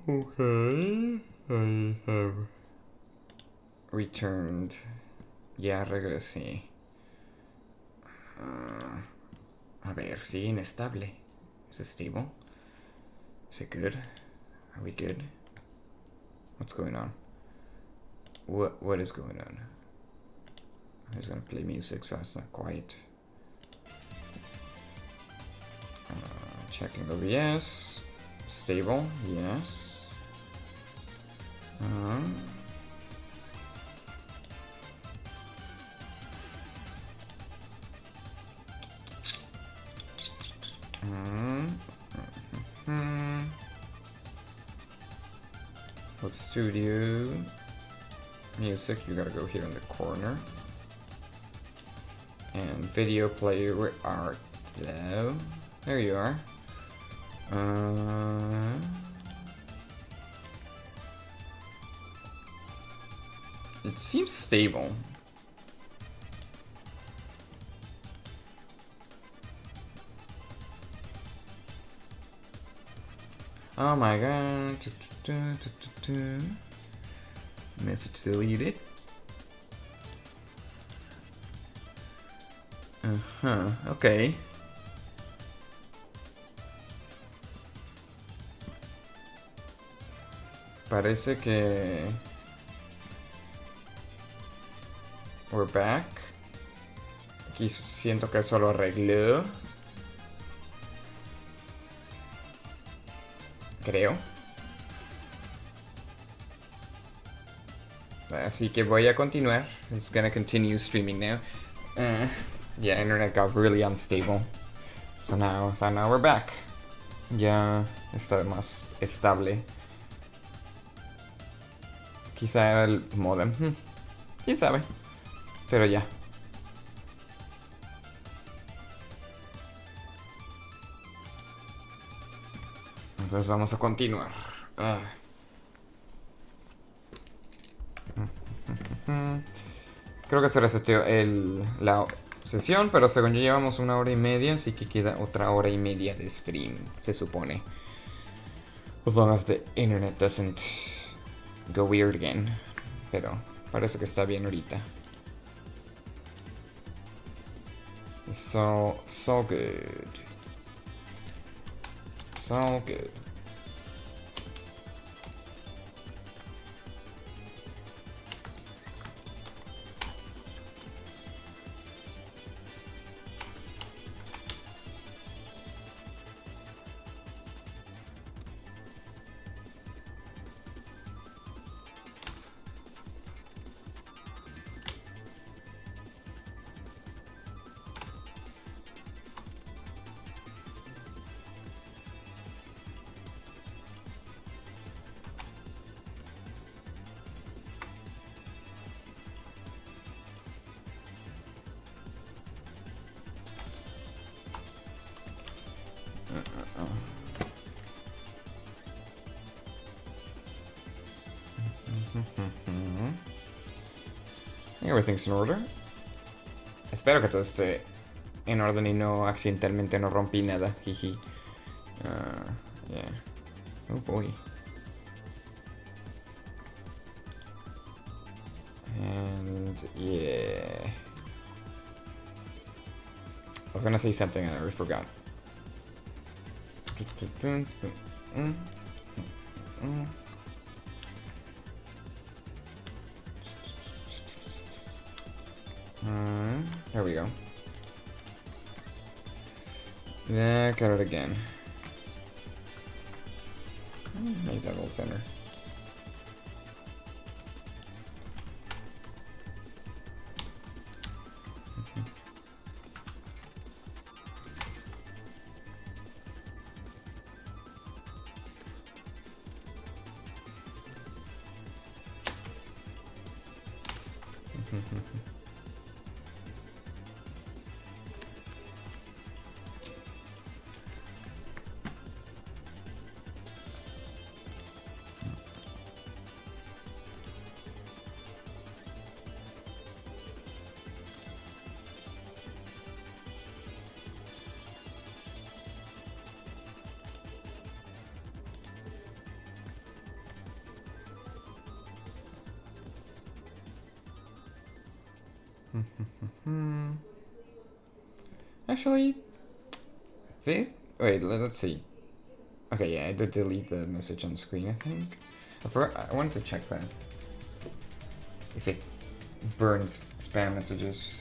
Okay, I have returned. Ya regresé. A ver, sigue inestable. Is it stable? Is it good? Are we good? What's going on? What is going on? He's gonna play music, so it's not quiet. Checking OBS. Stable, yes. Web Studio. Music, you gotta go here in the corner. And video player, where are you? There you are. It seems stable. Oh my god. Message deleted. Okay. Parece que... We're back. Aquí siento que eso lo arregló. Creo. Así que voy a continuar. It's gonna continue streaming now. Yeah, internet got really unstable. So now we're back. Ya está más estable. Quizá era el modem. ¿Quién sabe? Pero ya. Entonces vamos a continuar. Creo que se reseteó la sesión, pero según yo llevamos 1 hora y media, así que queda otra 1 hora y media de stream, se supone. As long as the internet doesn't go weird again. Pero parece que está bien ahorita. So good. So good. Everything's in order. Espero que todo esté en orden y no accidentalmente no rompí nada. Jiji. Yeah. Oh boy. And yeah. I was gonna say something and I already forgot. There we go. Yeah, cut it again. Make that a little thinner. Actually, wait, let's see. Okay, yeah, I did delete the message on screen, I think. I wanted to check that. If it burns spam messages.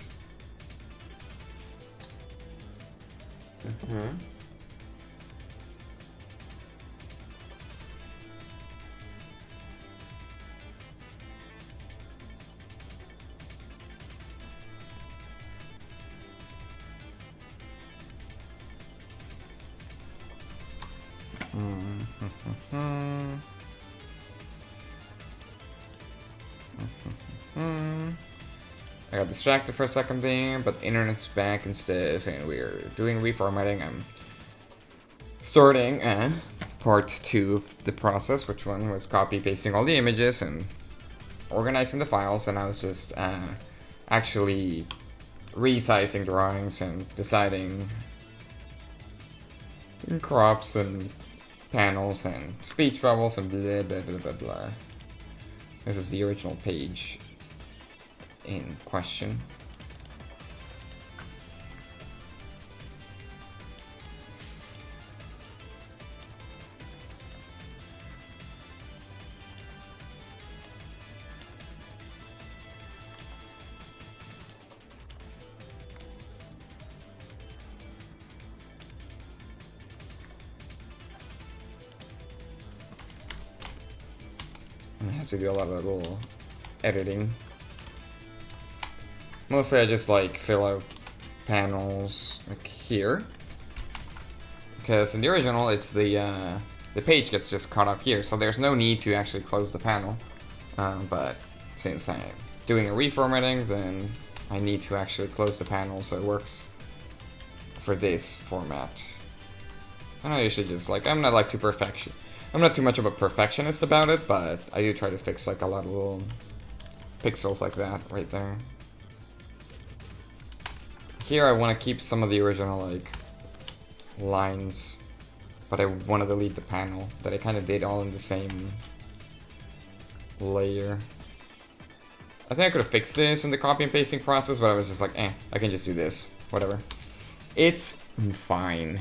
I got distracted for a second there, but the internet's back and stuff, and we're doing reformatting. I'm starting part 2 of the process, which one was copy pasting all the images and organizing the files, and I was just actually resizing drawings and deciding crops and panels and speech bubbles and blah blah blah blah blah. This is the original page in question. I have to do a lot of little editing. Mostly I just like fill out panels like here. Because in the original it's the page gets just caught up here, so there's no need to actually close the panel. But since I'm doing a reformatting, then I need to actually close the panel so it works for this format. And I usually just like, I'm not like I'm not too much of a perfectionist about it, but I do try to fix like a lot of little pixels like that right there. Here I want to keep some of the original like lines, but I want to delete the panel that I kind of did all in the same layer. I think I could have fixed this in the copy and pasting process, but I was just like, I can just do this, whatever. It's fine.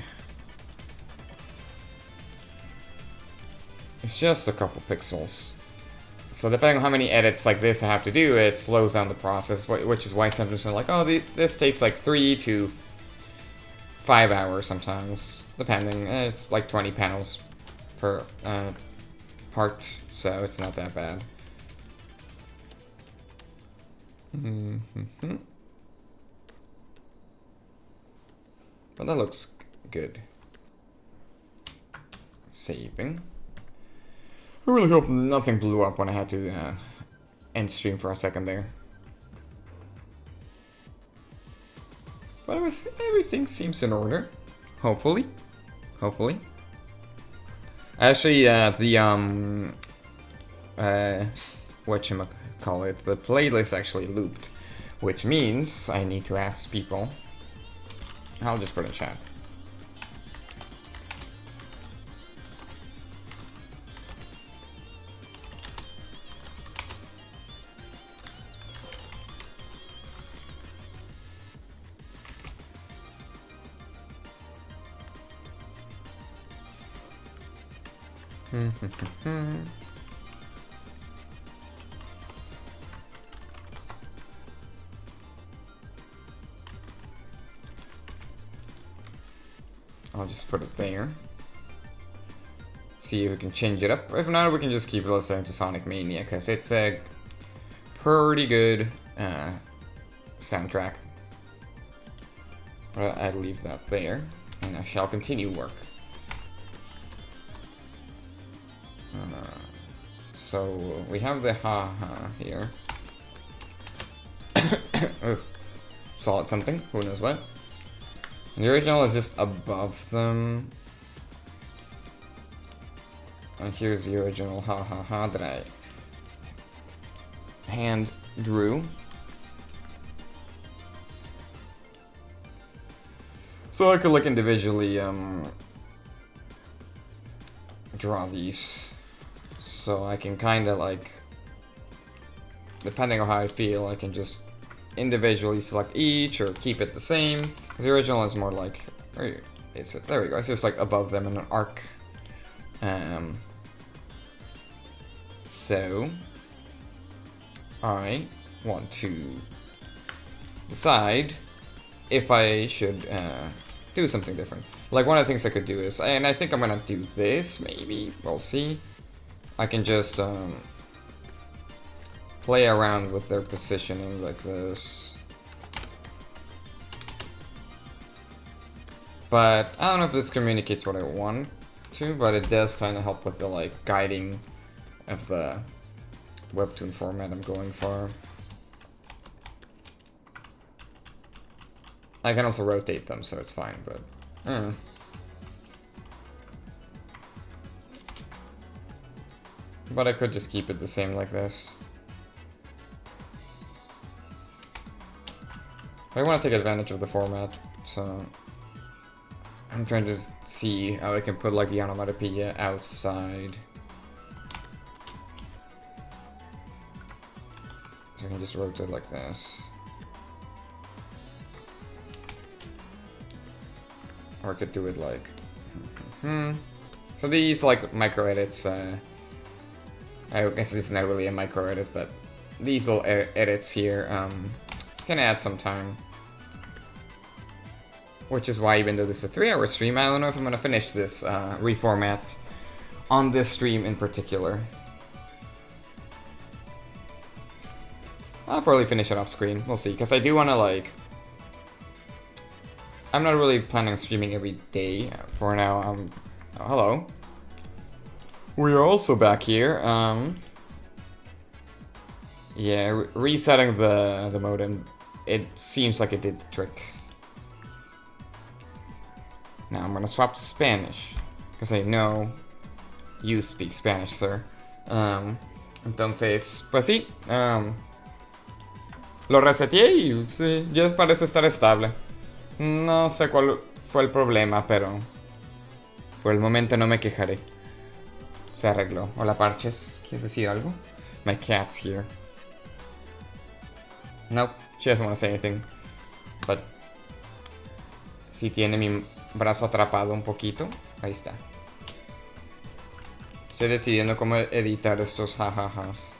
It's just a couple pixels. So depending on how many edits like this I have to do, it slows down the process, which is why sometimes I'm like, oh, this takes like 3 to 5 hours sometimes, depending. It's like 20 panels per part, so it's not that bad. But that looks good. Saving. I really hope nothing blew up when I had to end stream for a second there. But everything seems in order. Hopefully. Hopefully. Actually, whatchamacallit, the playlist actually looped. Which means I need to ask people. I'll just put in chat. I'll just put it there. See if we can change it up. If not, we can just keep listening to Sonic Mania, because it's a pretty good soundtrack. But I'll leave that there, and I shall continue work. So we have the haha here. Oh, solid something, who knows what. And the original is just above them. And here's the original ha that I hand drew. So I could like individually draw these. So I can kind of like, depending on how I feel, I can just individually select each or keep it the same. Because the original is more like, there we go, it's just like above them in an arc. So I want to decide if I should do something different. Like one of the things I could do is, and I think I'm gonna do this, maybe, we'll see. I can just play around with their positioning like this. But I don't know if this communicates what I want to, but it does kind of help with the like guiding of the webtoon format I'm going for. I can also rotate them, so it's fine, but but I could just keep it the same like this. I want to take advantage of the format, so I'm trying to see how I can put like the onomatopoeia outside. So I can just rotate like this. Or I could do it like... So these like micro edits, I guess it's not really a micro edit, but these little edits here can add some time. Which is why, even though this is a 3-hour stream, I don't know if I'm gonna finish this reformat on this stream in particular. I'll probably finish it off screen, we'll see, because I do wanna like... I'm not really planning on streaming every day for now. Oh, hello. We are also back here. Yeah, resetting the modem, it seems like it did the trick. Now I'm gonna swap to Spanish, because I know you speak Spanish, sir. Entonces, pues sí. Lo reseteé y sí, ya parece estar estable. No sé cuál fue el problema, pero por el momento no me quejaré. Se arregló. Hola, Parches. ¿Quieres decir algo? My cat's here. Nope, she doesn't want to say anything. But sí tiene mi brazo atrapado un poquito. Ahí está. Estoy decidiendo cómo editar estos jajajas.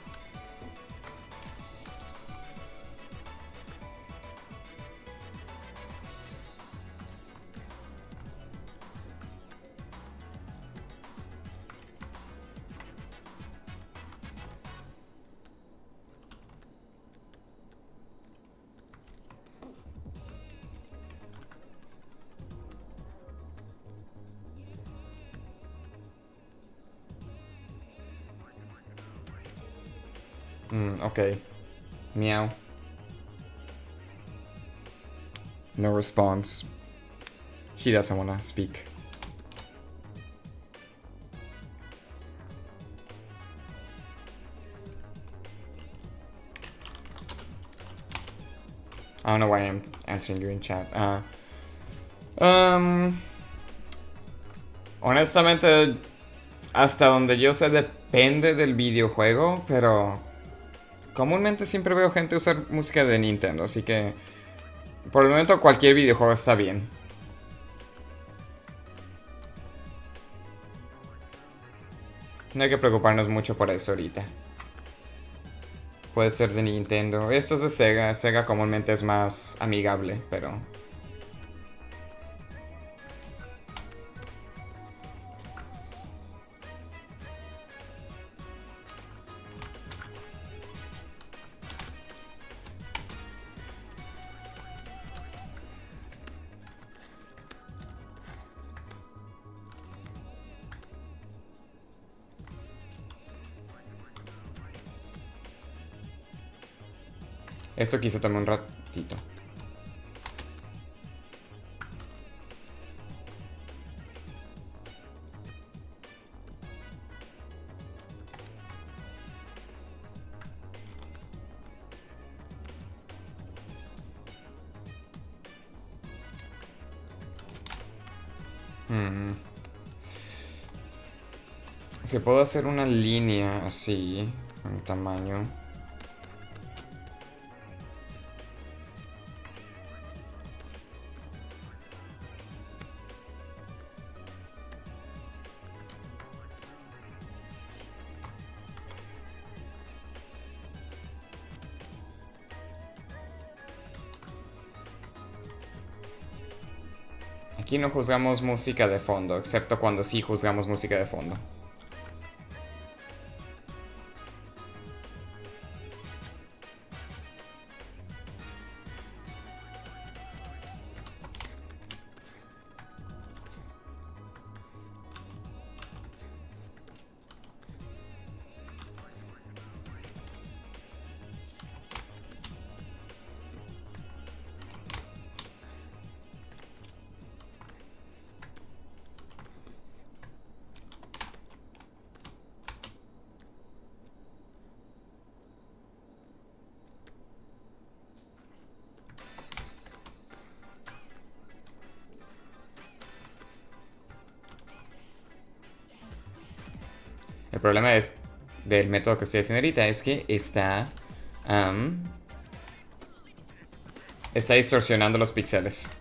Okay. Meow. No response. He doesn't want to speak. I don't know why I'm answering you in chat. Honestamente, hasta donde yo sé, depende del videojuego, pero comúnmente siempre veo gente usar música de Nintendo, así que por el momento cualquier videojuego está bien. No hay que preocuparnos mucho por eso ahorita. Puede ser de Nintendo. Esto es de Sega. Sega comúnmente es más amigable, pero... Esto quizá tome un ratito. Es que puedo hacer una línea así, con tamaño. Aquí no juzgamos música de fondo, excepto cuando sí juzgamos música de fondo. El problema del método que estoy haciendo ahorita es que está distorsionando los píxeles.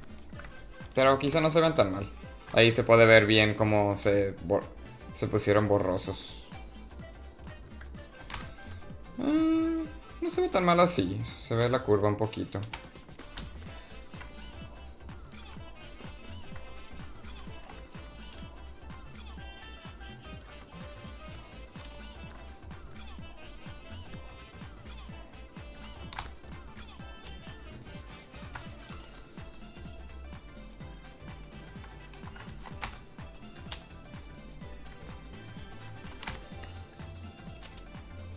Pero quizá no se ven tan mal. Ahí se puede ver bien cómo se pusieron borrosos. No se ve tan mal así. Se ve la curva un poquito.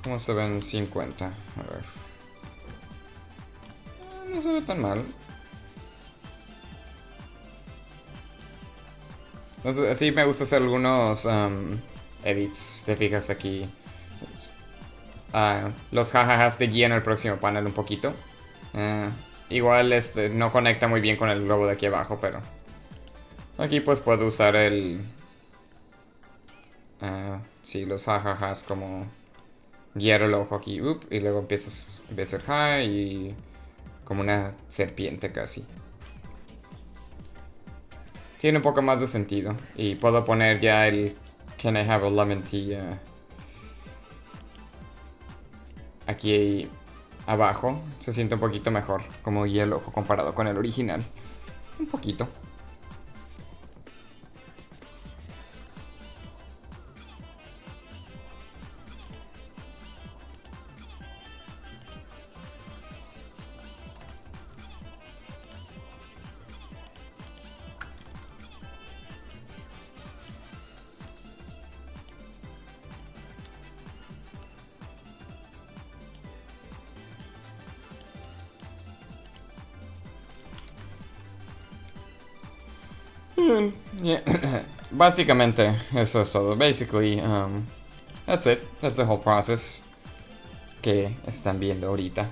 ¿Cómo se ven 50? A ver. No se ve tan mal. Entonces, sí me gusta hacer algunos edits. Te fijas aquí. Los jajajas te guían al próximo panel un poquito. Igual no conecta muy bien con el globo de aquí abajo, pero aquí pues puedo usar sí, los jajajas como guiar el ojo aquí. Y luego empieza a ser high y como una serpiente casi. Tiene un poco más de sentido. Y puedo poner ya el Can I have a lemon tea aquí abajo. Se siente un poquito mejor como guía el ojo comparado con el original. Un poquito. Yeah. Básicamente, eso es todo. Basically, that's it. That's the whole process que están viendo ahorita.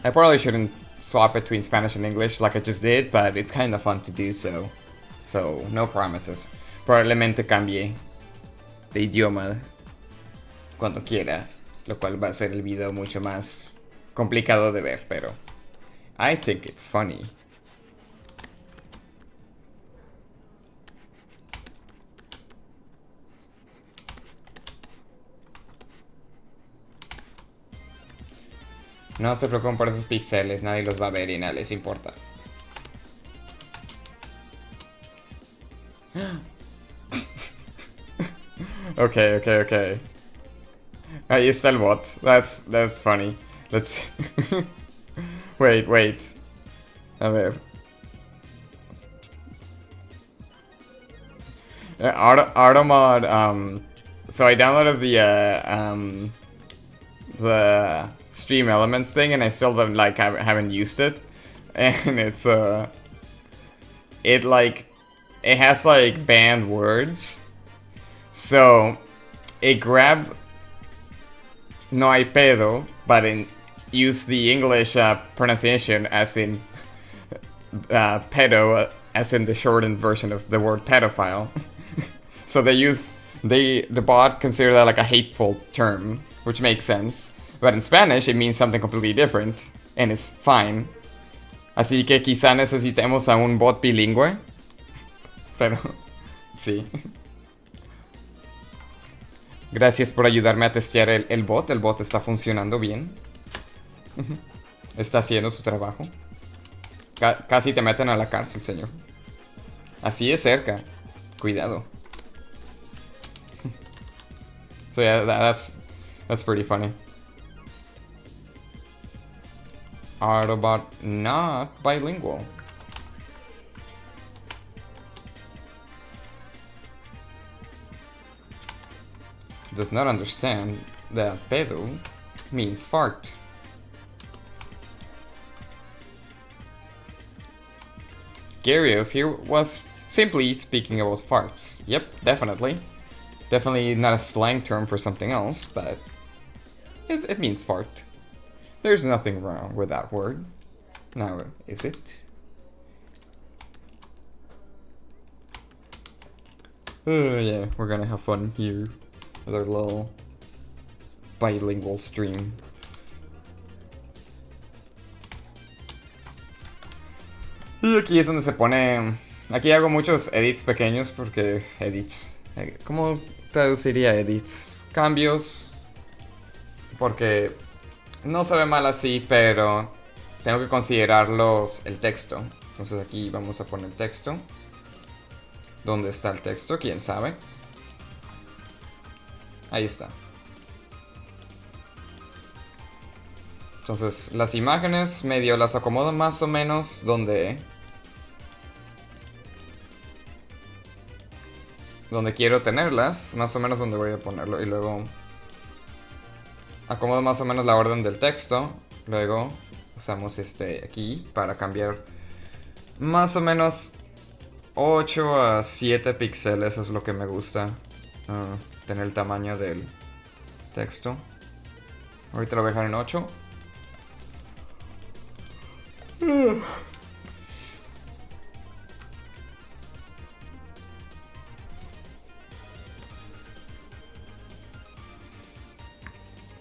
I probably shouldn't swap between Spanish and English like I just did, but it's kind of fun to do so. So, no promises. Probablemente cambie de idioma cuando quiera, lo cual va a hacer el video mucho más complicado de ver, pero I think it's funny. No se preocupen por esos píxeles, nadie los va a ver y nada les importa. Okay. Ahí está el bot. That's funny. Let's wait. A ver. Automod. So I downloaded the Stream Elements thing, and I still haven't used it, and it has like banned words, so it grabbed no hay pedo, but use the English pronunciation as in pedo, as in the shortened version of the word pedophile. So the bot considered that like a hateful term, which makes sense. But in Spanish, it means something completely different, and it's fine. Así que quizá necesitemos a un bot bilingüe. Pero, sí. Gracias por ayudarme a testear el bot. El bot está funcionando bien. Está haciendo su trabajo. Casi te meten a la cárcel, señor. Así de cerca. Cuidado. So yeah, that's pretty funny. Autobot not bilingual. Does not understand that pedo means fart. Gyrios here was simply speaking about farts. Yep, definitely. Definitely not a slang term for something else, but it means fart. There's nothing wrong with that word. Now, is it? Yeah, we're gonna have fun here with our little bilingual stream. Y aquí es donde se pone... Aquí hago muchos edits pequeños porque... Edits... ¿Cómo traduciría edits? Cambios. Porque no se ve mal así, pero tengo que considerarlos el texto. Entonces aquí vamos a poner texto. ¿Dónde está el texto? ¿Quién sabe? Ahí está. Entonces las imágenes medio las acomodo más o menos donde quiero tenerlas, más o menos donde voy a ponerlo, y luego acomodo más o menos la orden del texto. Luego usamos este aquí para cambiar más o menos 8 a 7 píxeles, es lo que me gusta, tener el tamaño del texto. Ahorita lo voy a dejar en 8.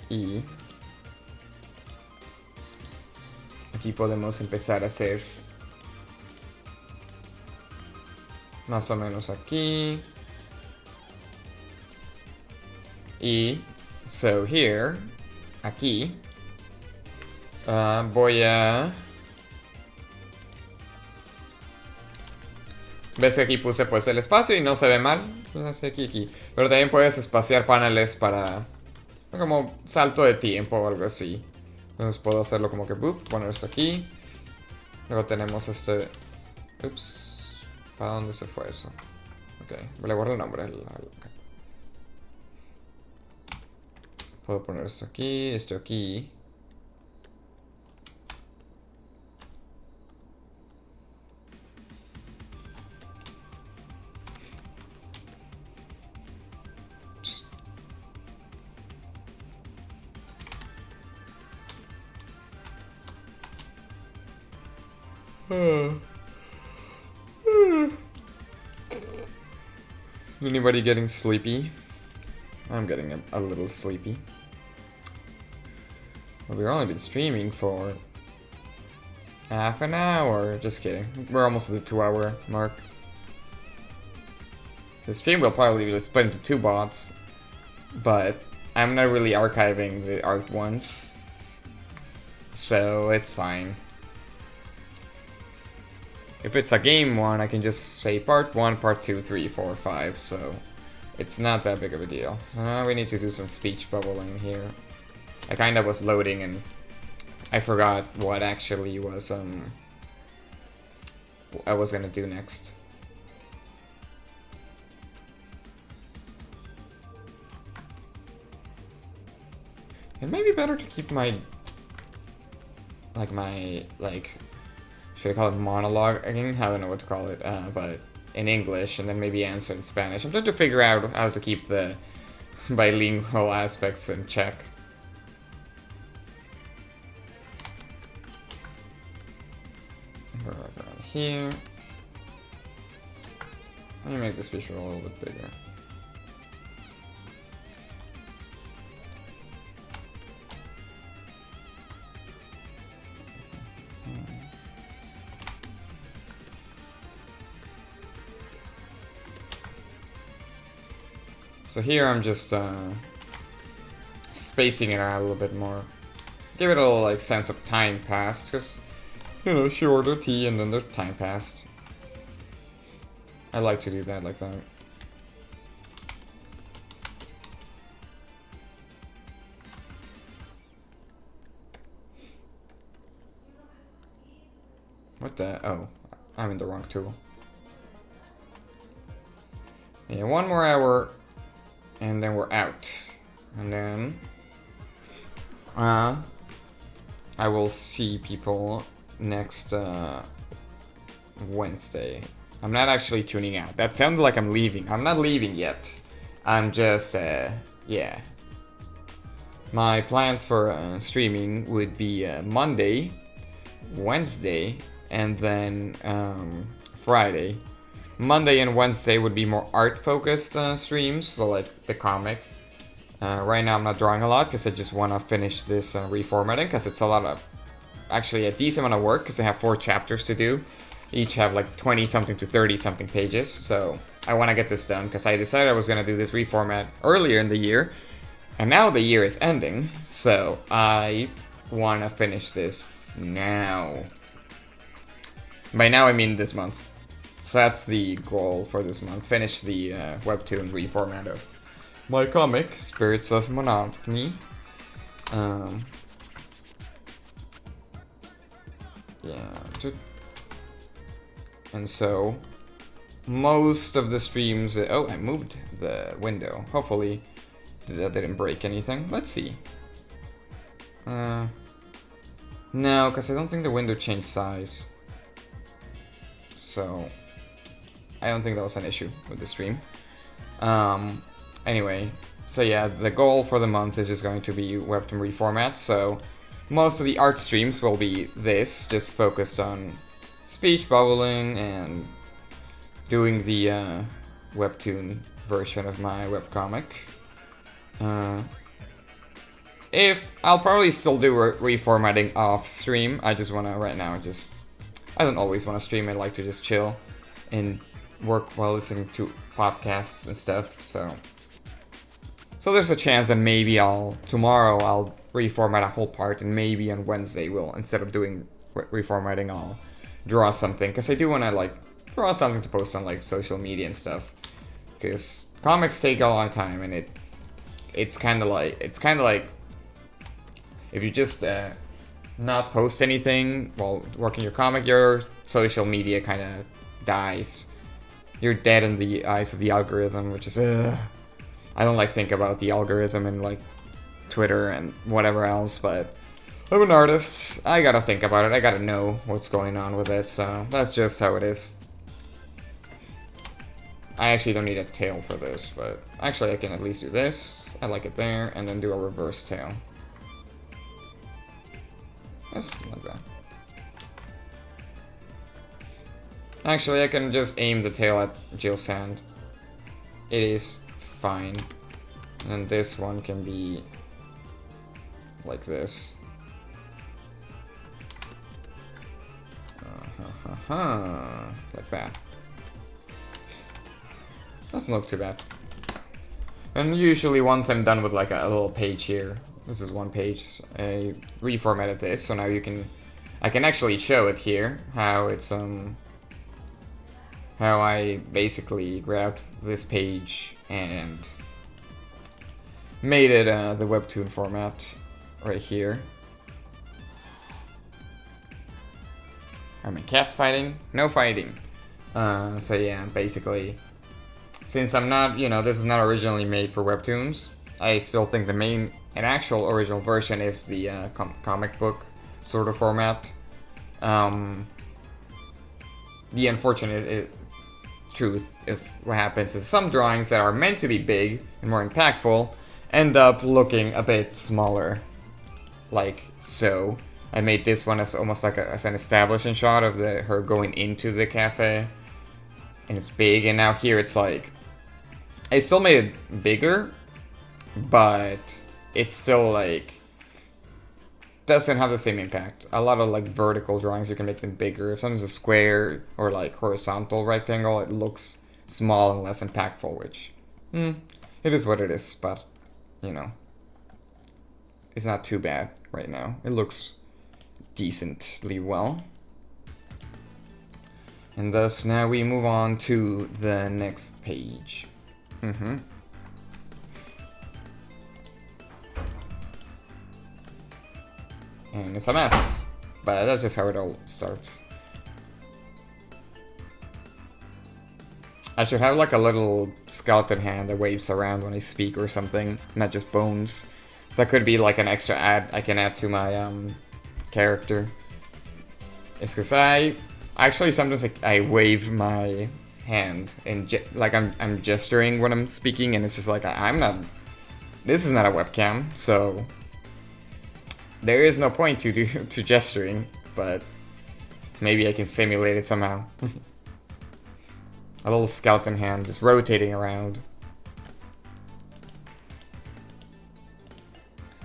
Y aquí podemos empezar a hacer más o menos aquí. Y so here, aquí, voy a... Ves que aquí puse pues el espacio y no se ve mal. Así aquí. Pero también puedes espaciar paneles para... como salto de tiempo o algo así. Entonces puedo hacerlo como que boop, poner esto aquí. Luego tenemos este... Ups. ¿Para dónde se fue eso? Ok, le guardo el nombre. Puedo poner esto aquí. Anybody getting sleepy? I'm getting a little sleepy. Well, we've only been streaming for half an hour. Just kidding. We're almost at the 2-hour mark. The stream will probably be split into 2 bots, but I'm not really archiving the art ones, so it's fine. If it's a game one, I can just say part 1, part 2, 3, 4, 5, so it's not that big of a deal. We need to do some speech bubbling here. I kinda was loading and I forgot what actually was, I was gonna do next. It may be better to keep my, should I call it monologue? I don't know what to call it, but in English, and then maybe answer in Spanish. I'm trying to figure out how to keep the bilingual aspects in check. Around here. Let me make this picture a little bit bigger. So here I'm just spacing it out a little bit more. Give it a little sense of time passed, because, shorter T and then the time passed. I like to do that like that. What the? Oh, I'm in the wrong tool. Yeah, 1 more hour, and then we're out. And then I will see people next Wednesday. I'm not actually tuning out. That sounded like I'm leaving. I'm not leaving yet. I'm just, yeah. My plans for streaming would be Monday, Wednesday, and then Friday. Monday and Wednesday would be more art-focused streams, so like the comic. Right now I'm not drawing a lot because I just want to finish this reformatting because it's a lot of, actually a decent amount of work because I have 4 chapters to do. Each have like 20-something to 30-something pages, so I want to get this done because I decided I was going to do this reformat earlier in the year, and now the year is ending, so I want to finish this now. By now I mean this month. So that's the goal for this month. Finish the webtoon reformat of my comic, Spirits of Monotony. Yeah. And so, most of the streams... oh, I moved the window. Hopefully that didn't break anything. Let's see. No, because I don't think the window changed size. So... I don't think that was an issue with the stream. Anyway, so yeah, the goal for the month is just going to be webtoon reformat, so most of the art streams will be this, just focused on speech bubbling and doing the webtoon version of my webcomic. If I'll probably still do reformatting off stream, I just want to right now I don't always want to stream, I like to just chill and work while listening to podcasts and stuff, so there's a chance that maybe tomorrow I'll reformat a whole part, and maybe on Wednesday instead of doing reformatting, I'll draw something, because I do want to like draw something to post on like social media and stuff, because comics take a long time, and it's kind of like if you just not post anything while working your comic, your social media kind of dies. You're dead in the eyes of the algorithm, which is, I don't like think about the algorithm and like Twitter and whatever else, but I'm an artist. I gotta think about it. I gotta know what's going on with it, so that's just how it is. I actually don't need a tail for this, but actually I can at least do this. I like it there, and then do a reverse tail. That's like that. Actually, I can just aim the tail at Jill's hand. It is fine. And this one can be like this. Like that. Doesn't look too bad. And usually once I'm done with like a little page here, this is one page, I reformatted this, so now I can actually show it here, how it's, how I basically grabbed this page and made it the webtoon format right here. Are my cats fighting? No fighting. So yeah, basically, since I'm not, this is not originally made for webtoons, I still think the main and actual original version is the comic book sort of format. The unfortunate truth if what happens is some drawings that are meant to be big and more impactful end up looking a bit smaller, like so. I made this one as almost like as an establishing shot of her going into the cafe, and it's big, and now here it's like I still made it bigger, but it's still like doesn't have the same impact. A lot of like vertical drawings, you can make them bigger. If something's a square or like horizontal rectangle, it looks small and less impactful, which it is what it is, but it's not too bad right now. It looks decently well. And thus now we move on to the next page. And it's a mess, but that's just how it all starts. I should have like a little skeleton hand that waves around when I speak or something, not just bones. That could be like an extra add I can add to my character. It's because I actually sometimes I wave my hand and like I'm gesturing when I'm speaking, and it's just like I'm not. This is not a webcam, so there is no point to gesturing, but maybe I can simulate it somehow. A little skeleton hand just rotating around.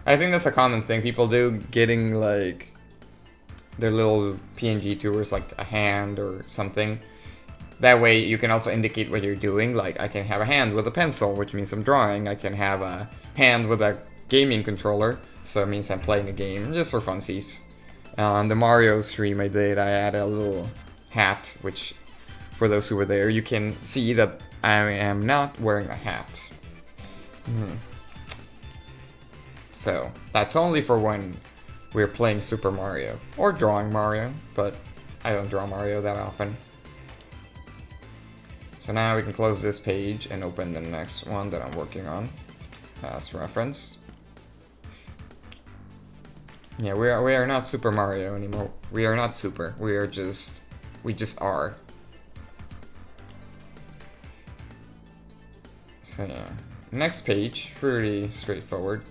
I think that's a common thing people do, getting like their little PNG tours, like a hand or something. That way you can also indicate what you're doing, like I can have a hand with a pencil, which means I'm drawing. I can have a hand with a gaming controller, so it means I'm playing a game, just for funsies. On the Mario stream I did, I added a little hat, which, for those who were there, you can see that I am not wearing a hat. So, that's only for when we're playing Super Mario, or drawing Mario, but I don't draw Mario that often. So now we can close this page and open the next one that I'm working on as reference. Yeah, we are not Super Mario anymore. We are not super. We just are. So yeah, next page, pretty straightforward.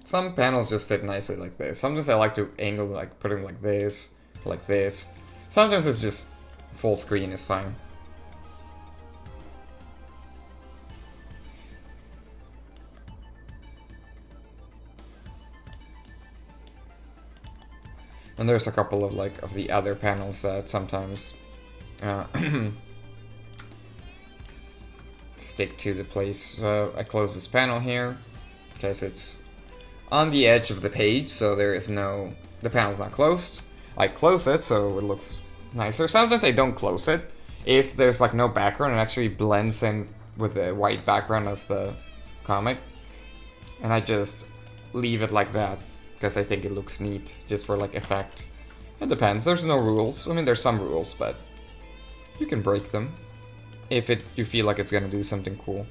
Some panels just fit nicely like this. Sometimes I like to angle, like put them like this, like this. Sometimes it's just full screen is fine. And there's a couple of like of the other panels that sometimes stick to the place. So I close this panel here because it's on the edge of the page, so there is no, the panel's not closed. I close it so it looks nicer. Sometimes I don't close it. If there's like no background, it actually blends in with the white background of the comic. And I just leave it like that because I think it looks neat, just for like effect. It depends, there's no rules. I mean, there's some rules, but you can break them if you feel like it's gonna do something cool.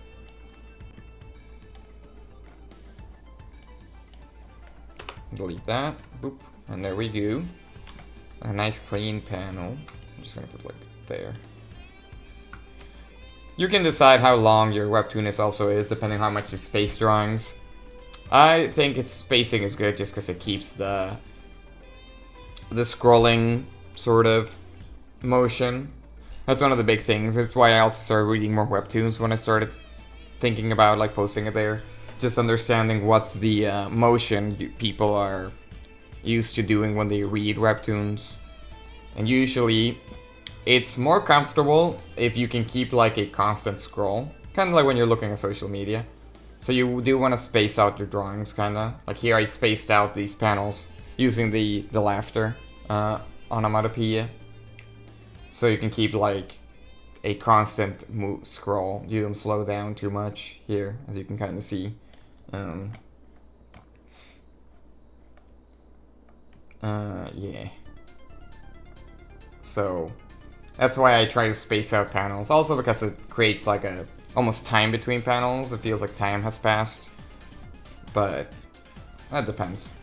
Delete that, boop, and there we go. A nice clean panel. I'm just gonna put like there. You can decide how long your webtoon is depending on how much is space drawings. I think its spacing is good just because it keeps the scrolling sort of motion. That's one of the big things. That's why I also started reading more webtoons when I started thinking about like posting it there. Just understanding what's the motion people are used to doing when they read webtoons. And usually it's more comfortable if you can keep like a constant scroll. Kind of like when you're looking at social media. So you do want to space out your drawings, kind of. Like here I spaced out these panels using the laughter onomatopoeia. So you can keep like a constant scroll. You don't slow down too much here, as you can kind of see. Yeah. So that's why I try to space out panels. Also because it creates like a almost time between panels. It feels like time has passed. But that depends.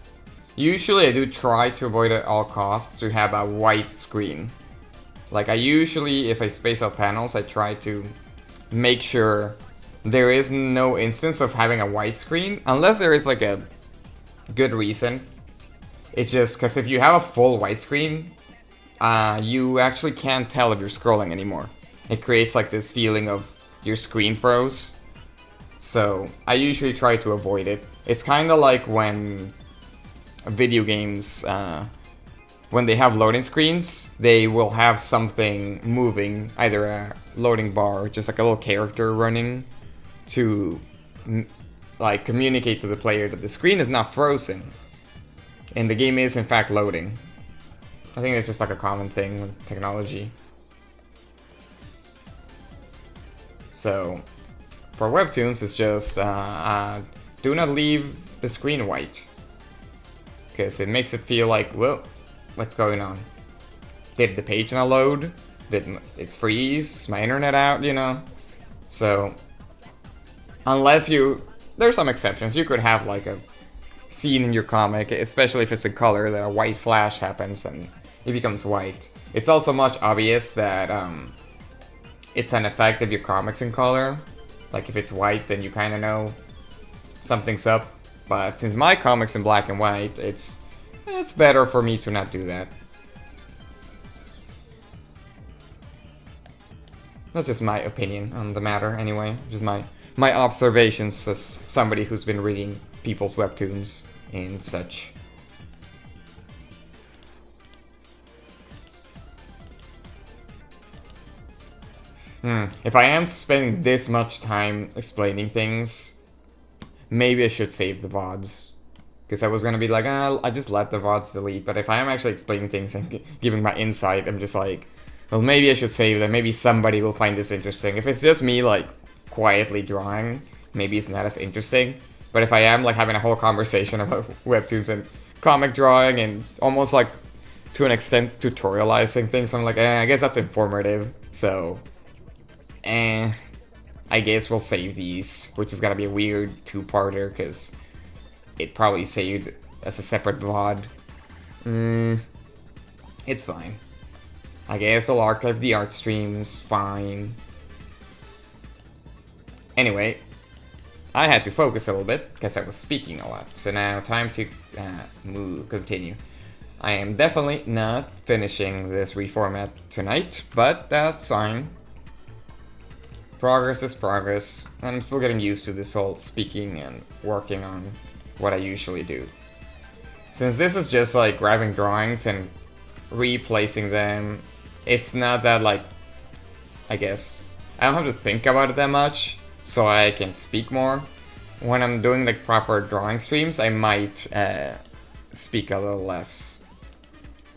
Usually I do try to avoid at all costs to have a white screen. Like I usually, if I space out panels, I try to make sure there is no instance of having a white screen, unless there is like a good reason. It's just because if you have a full white screen, you actually can't tell if you're scrolling anymore. It creates like this feeling of your screen froze. So I usually try to avoid it. It's kind of like when video games when they have loading screens, they will have something moving, either a loading bar or just like a little character running to like communicate to the player that the screen is not frozen and the game is in fact loading. I think it's just like a common thing with technology. So for webtoons, it's just do not leave the screen white, because it makes it feel like, whoa, what's going on? Did the page not load? Did it freeze? My internet out, you know? So unless there's some exceptions. You could have like a scene in your comic, especially if it's in color, that a white flash happens and it becomes white. It's also much obvious that it's an effect of your comics in color. Like if it's white, then you kind of know something's up. But since my comic's in black and white, it's better for me to not do that. That's just my opinion on the matter, anyway. Just my observations as somebody who's been reading people's webtoons and such. If I am spending this much time explaining things, maybe I should save the VODs. Because I was gonna be like, I just let the VODs delete. But if I am actually explaining things and giving my insight, I'm just like, well, maybe I should save them. Maybe somebody will find this interesting. If it's just me, like, quietly drawing, maybe it's not as interesting. But if I am, like, having a whole conversation about webtoons and comic drawing and almost, like, to an extent, tutorializing things, I'm like, I guess that's informative. So, I guess we'll save these, which is gonna be a weird two-parter, because it probably saved as a separate VOD. It's fine. I guess I'll archive the art streams, fine. Anyway, I had to focus a little bit, because I was speaking a lot. So now, time to continue. I am definitely not finishing this reformat tonight, but that's fine. Progress is progress, and I'm still getting used to this whole speaking and working on what I usually do. Since this is just like grabbing drawings and replacing them, it's not that, like, I guess, I don't have to think about it that much, so I can speak more. When I'm doing like proper drawing streams, I might speak a little less,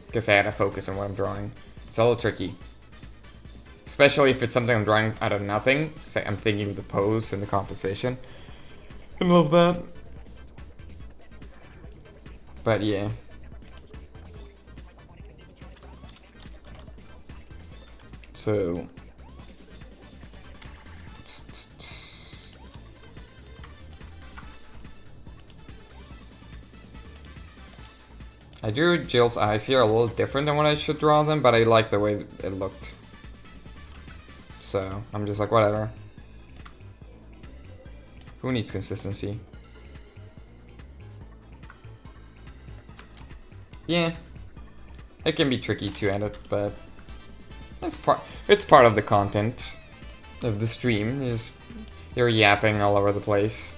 because I had to focus on what I'm drawing. It's a little tricky. Especially if it's something I'm drawing out of nothing. It's like I'm thinking of the pose and the composition. I love that. But yeah. So I drew Jill's eyes here a little different than what I should draw them, but I like the way it looked. So I'm just like, whatever. Who needs consistency? Yeah, it can be tricky to edit, but it's part of the content of the stream. Is you're yapping all over the place.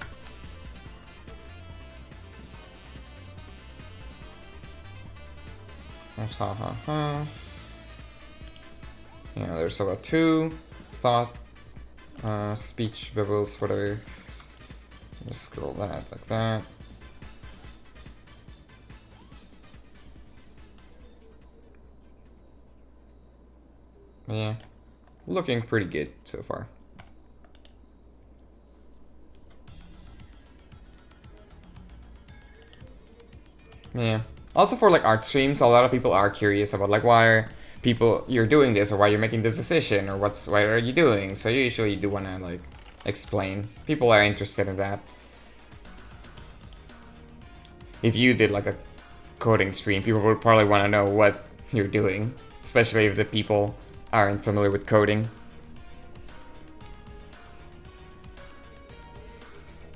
Yeah, there's about 2 thought, speech bubbles, whatever. Just scroll that like that. Yeah, looking pretty good so far. Yeah. Also for like art streams, a lot of people are curious about like why are you're doing this, or why you're making this decision, or why are you doing? So you usually do want to like explain. People are interested in that. If you did like a coding stream, people would probably want to know what you're doing, especially if the people aren't familiar with coding.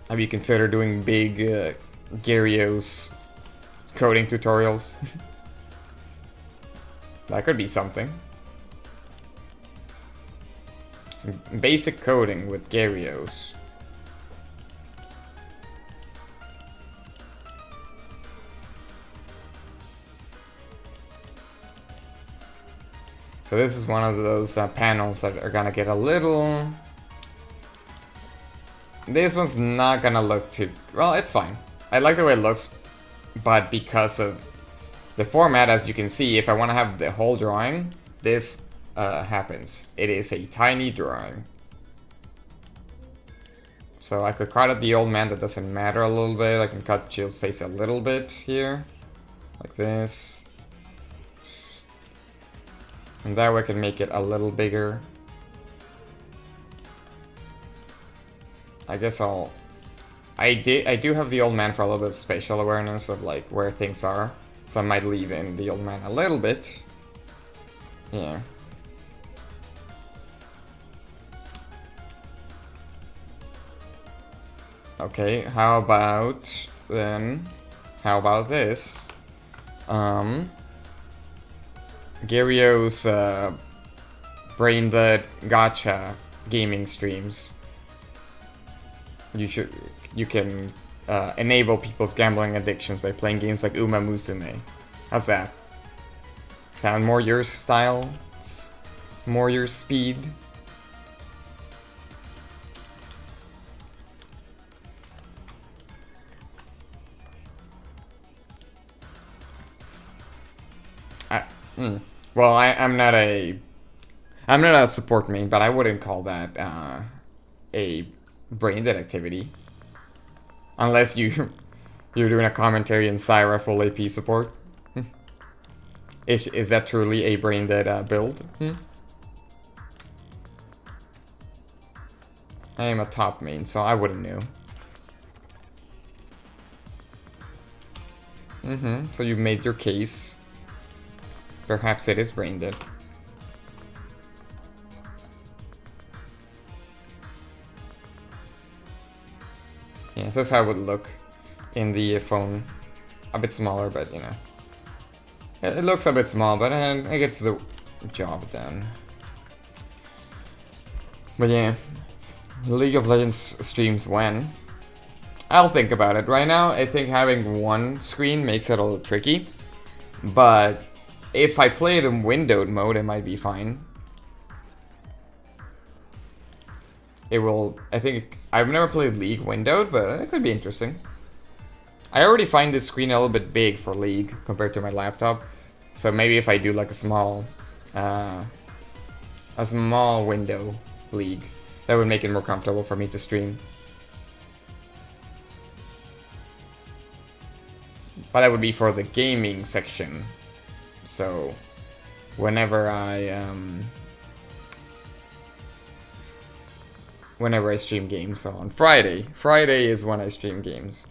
Have you considered doing big Gario's coding tutorials? That could be something. Basic coding with Gario's. So this is one of those panels that are gonna get a little... This one's not gonna look too... Well, it's fine. I like the way it looks, but because of the format, as you can see, if I want to have the whole drawing, this happens. It is a tiny drawing. So I could cut out the old man, that doesn't matter a little bit. I can cut Jill's face a little bit here, like this. And that way I can make it a little bigger. I guess I do have the old man for a little bit of spatial awareness of like where things are. So I might leave in the old man a little bit. Yeah. Okay, how about then? How about this? Gario's Brain Dead Gacha gaming streams. You can enable people's gambling addictions by playing games like Uma Musume. How's that? Sound more your style? More your speed? Well, I'm not a support main, but I wouldn't call that a brain dead activity. Unless you're doing a commentary in Syra full AP support. Is that truly a brain dead build? I am a top main, so I wouldn't know. So you made your case. Perhaps it is brain dead. Yeah, so that's how it would look in the phone. A bit smaller, but you know. It looks a bit small, but it gets the job done. But yeah, League of Legends streams when? I'll think about it. Right now, I think having one screen makes it a little tricky. But if I play it in windowed mode, it might be fine. It will, I think, I've never played League windowed, but it could be interesting. I already find this screen a little bit big for League compared to my laptop. So maybe if I do like a small window League, that would make it more comfortable for me to stream. But that would be for the gaming section. So whenever I stream games, so on Friday is when I stream games.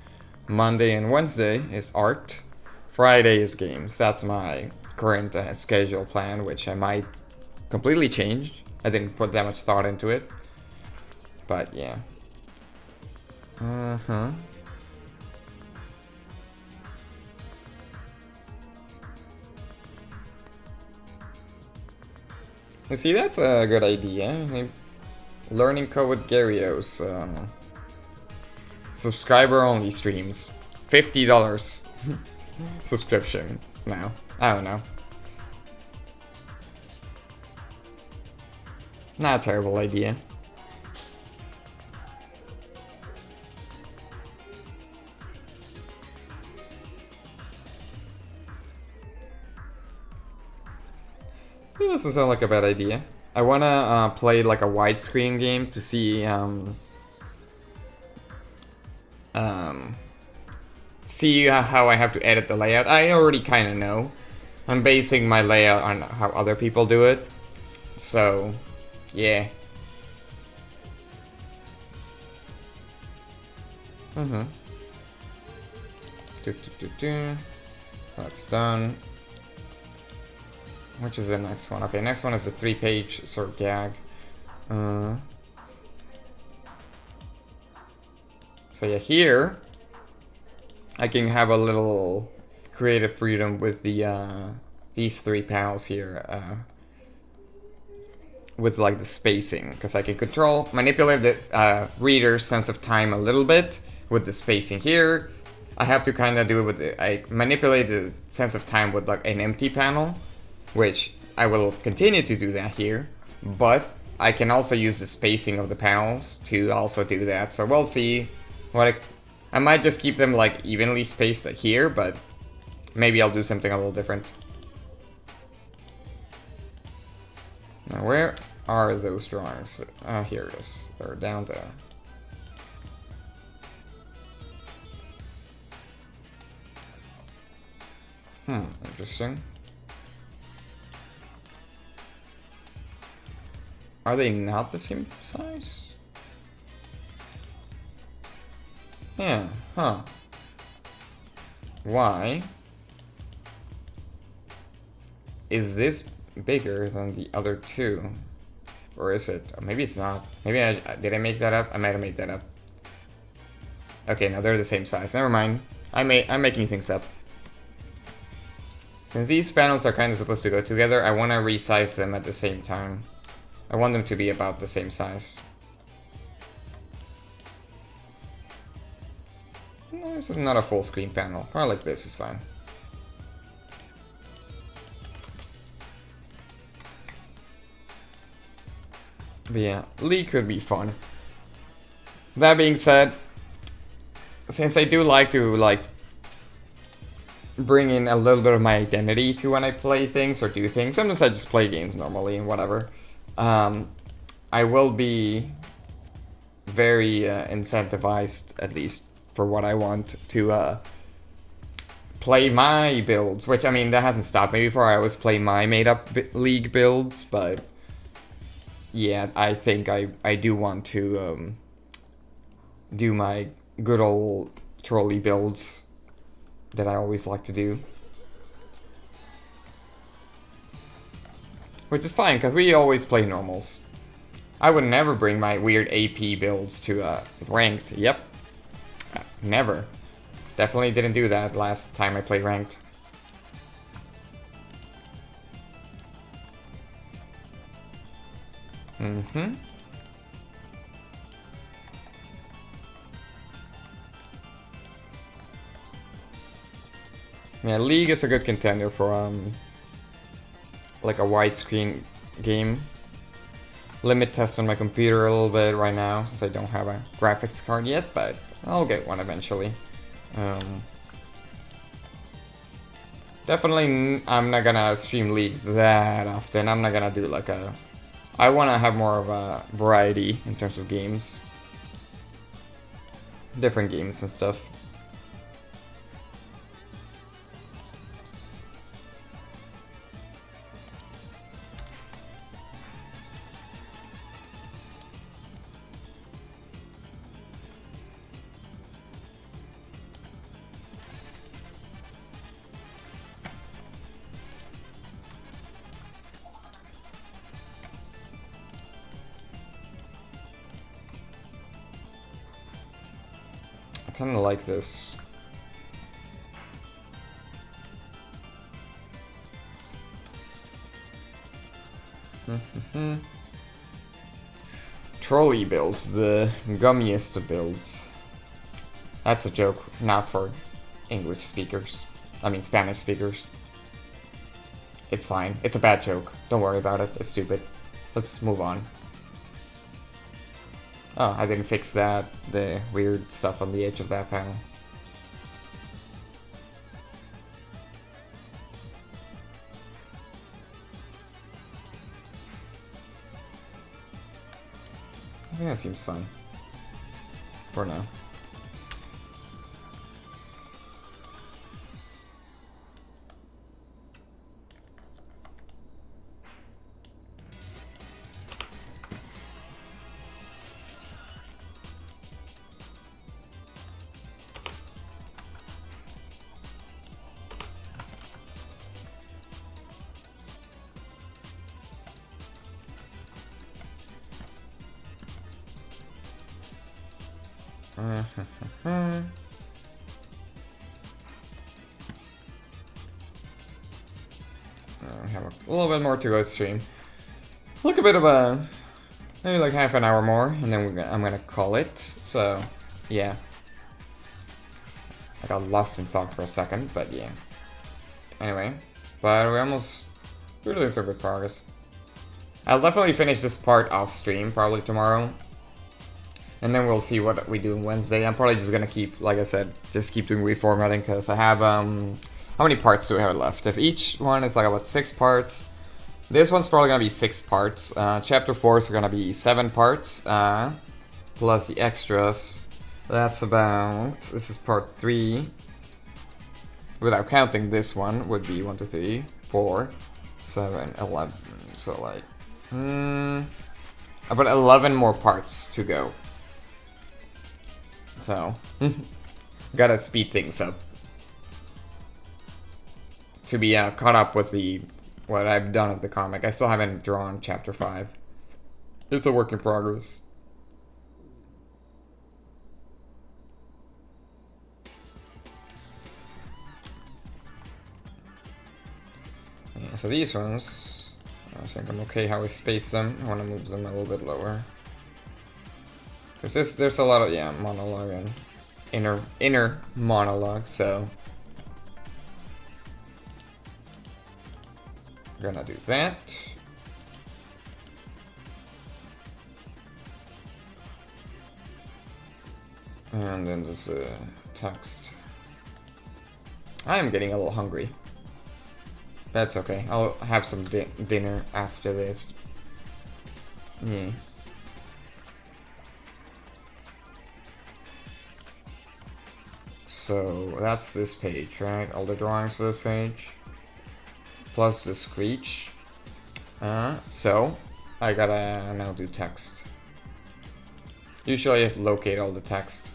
Monday and Wednesday is art. Friday is games. That's my current schedule plan, which I might completely change. I didn't put that much thought into it. But yeah. You see, that's a good idea. Learning code with Gario's subscriber-only streams. $50 subscription now. I don't know. Not a terrible idea. It doesn't sound like a bad idea. I wanna play like a widescreen game to see see how I have to edit the layout. I already kind of know. I'm basing my layout on how other people do it. So, yeah. That's done. Which is the next one? Okay, next one is a 3-page sort of gag. So yeah, here I can have a little creative freedom with the these 3 panels here, with like the spacing, because I can manipulate the reader's sense of time a little bit with the spacing here. I have to kind of do it with I manipulate the sense of time with like an empty panel, which I will continue to do that here, but I can also use the spacing of the panels to also do that. So we'll see what I might just keep them like evenly spaced here, but maybe I'll do something a little different. Now where are those drawings? Here it is. They're down there. Interesting. Are they not the same size? Yeah, huh. Why is this bigger than the other two? Or is it? Or maybe it's not. Maybe did I make that up? I might have made that up. Okay, no, they're the same size. Never mind. I'm making things up. Since these panels are kind of supposed to go together, I want to resize them at the same time. I want them to be about the same size. No, this is not a full screen panel. Or like this is fine. But yeah, League could be fun. That being said, since I do like to bring in a little bit of my identity to when I play things or do things, sometimes I just play games normally and whatever. I will be very incentivized, at least for what I want, to play my builds, which I mean that hasn't stopped me before. I always play my made-up League builds, but yeah, I think I do want to do my good old trolley builds that I always like to do. Which is fine, because we always play normals. I would never bring my weird AP builds to ranked. Yep. Never. Definitely didn't do that last time I played ranked. Yeah, League is a good contender for like a widescreen game. Limit test on my computer a little bit right now since I don't have a graphics card yet, but I'll get one eventually. Definitely, I'm not gonna stream League that often. I'm not gonna do like a... I want to have more of a variety in terms of games. Different games and stuff. I kind of like this. Trolley builds, the gummiest of builds. That's a joke, not for English speakers. I mean Spanish speakers. It's fine. It's a bad joke. Don't worry about it. It's stupid. Let's move on. Oh, I didn't fix that. The weird stuff on the edge of that panel. I think that seems fun. For now. I have a little bit more to go stream. Look, a bit of a... maybe like half an hour more, and then I'm gonna call it. So, yeah. I got lost in thought for a second, but yeah. Anyway, but we're almost We're doing some good progress. I'll definitely finish this part off stream, probably tomorrow. And then we'll see what we do on Wednesday. I'm probably just gonna keep, like I said, just keep doing reformatting, because I have, how many parts do we have left? If each one is like about 6 parts, this one's probably gonna be 6 parts. Chapter 4 is gonna be 7 parts, plus the extras. That's about, this is part 3. Without counting this one, would be 1, 2, 3, 4, 7, 11. So like, about 11 more parts to go. So, gotta speed things up to be caught up with what I've done of the comic. I still haven't drawn chapter 5. It's a work in progress. Yeah, so these ones, I think I'm okay how we space them. I want to move them a little bit lower. Because there's a lot of, yeah, monologue and inner monologue, so we're gonna do that. And then there's text. I am getting a little hungry. That's okay. I'll have some dinner after this. Yeah. So that's this page, right? All the drawings for this page. Plus the screech. So I gotta now do text. Usually I just locate all the text.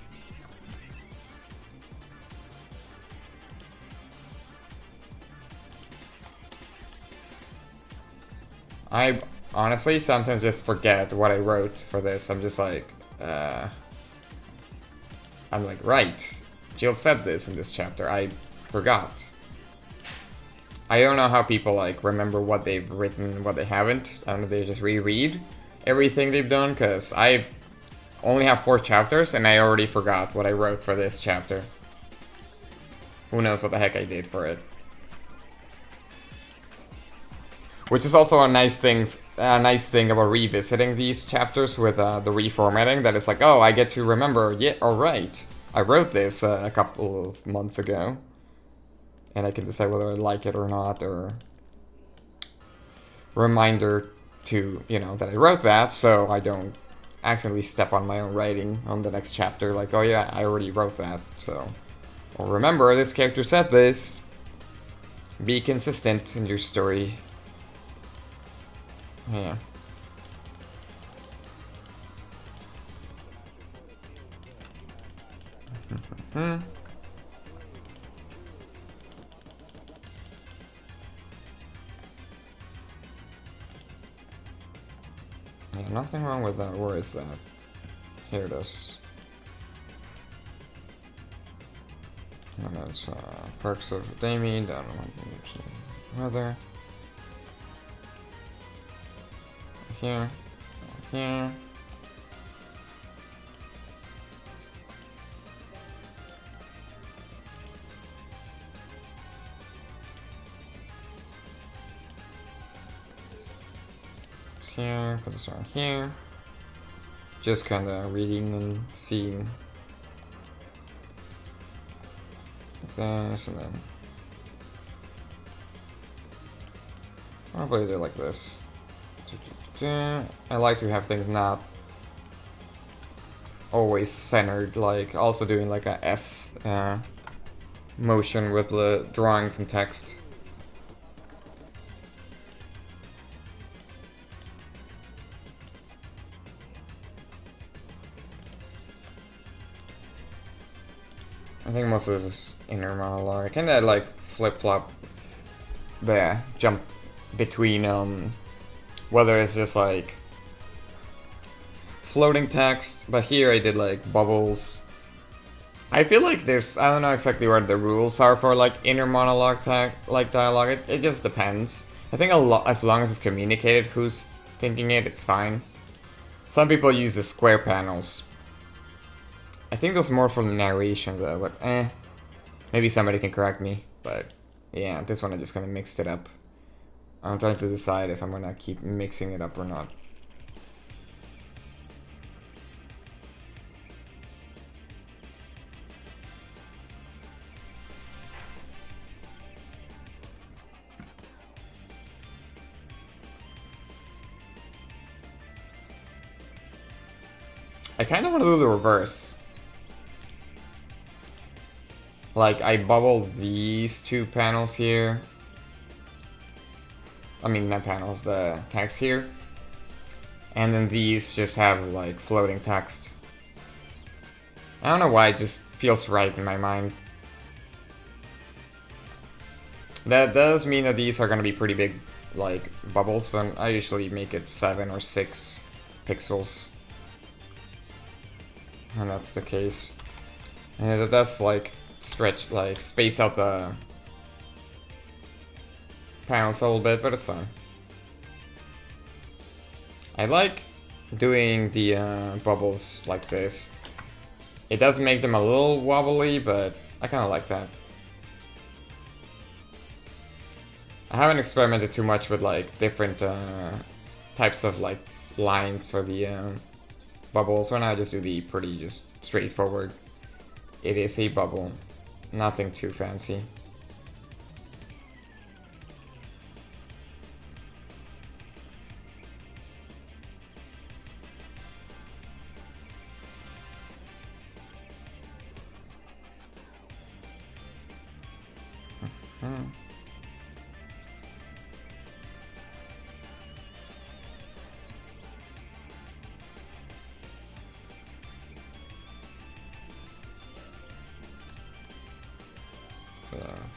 I honestly sometimes just forget what I wrote for this. I'm just like, I'm like, right. Jill said this in this chapter. I forgot. I don't know how people like remember what they've written, what they haven't. I don't know if they just reread everything they've done, because I only have 4 chapters and I already forgot what I wrote for this chapter. Who knows what the heck I did for it. Which is also a nice thing about revisiting these chapters with the reformatting, that it's like, oh, I get to remember, yeah, alright. I wrote this a couple of months ago, and I can decide whether I like it or not, or reminder to, you know, that I wrote that, so I don't accidentally step on my own writing on the next chapter, like, oh yeah, I already wrote that, so. Or remember, this character said this. Be consistent in your story. Yeah. Yeah, nothing wrong with that. Where is that? Here it is. And it's Perks of Damien, down weather. Here. Here. Here, put this around here. Just kind of reading and seeing like this, and then probably do like this. I like to have things not always centered, like also doing like a S motion with the drawings and text. I think most of this is inner monologue. I kinda like flip-flop the jump between whether it's just like floating text, but here I did like bubbles. I feel like there's, I don't know exactly what the rules are for like inner monologue like dialogue. It just depends. I think as long as it's communicated who's thinking it, it's fine. Some people use the square panels. I think that's more from the narration though, but maybe somebody can correct me. But yeah, this one I just kind of mixed it up. I'm trying to decide if I'm gonna keep mixing it up or not. I kind of want to do the reverse. Like, I bubble these two panels here. I mean, not panels, the text here. And then these just have, like, floating text. I don't know why, it just feels right in my mind. That does mean that these are going to be pretty big, like, bubbles, but I usually make it 7 or 6 pixels. And that's the case. And it does, like, stretch, like, space out the panels a little bit, but it's fine. I like doing the bubbles like this. It does make them a little wobbly, but I kind of like that. I haven't experimented too much with, like, different types of, like, lines for the bubbles. When I just do the pretty just straightforward. It is a bubble. Nothing too fancy.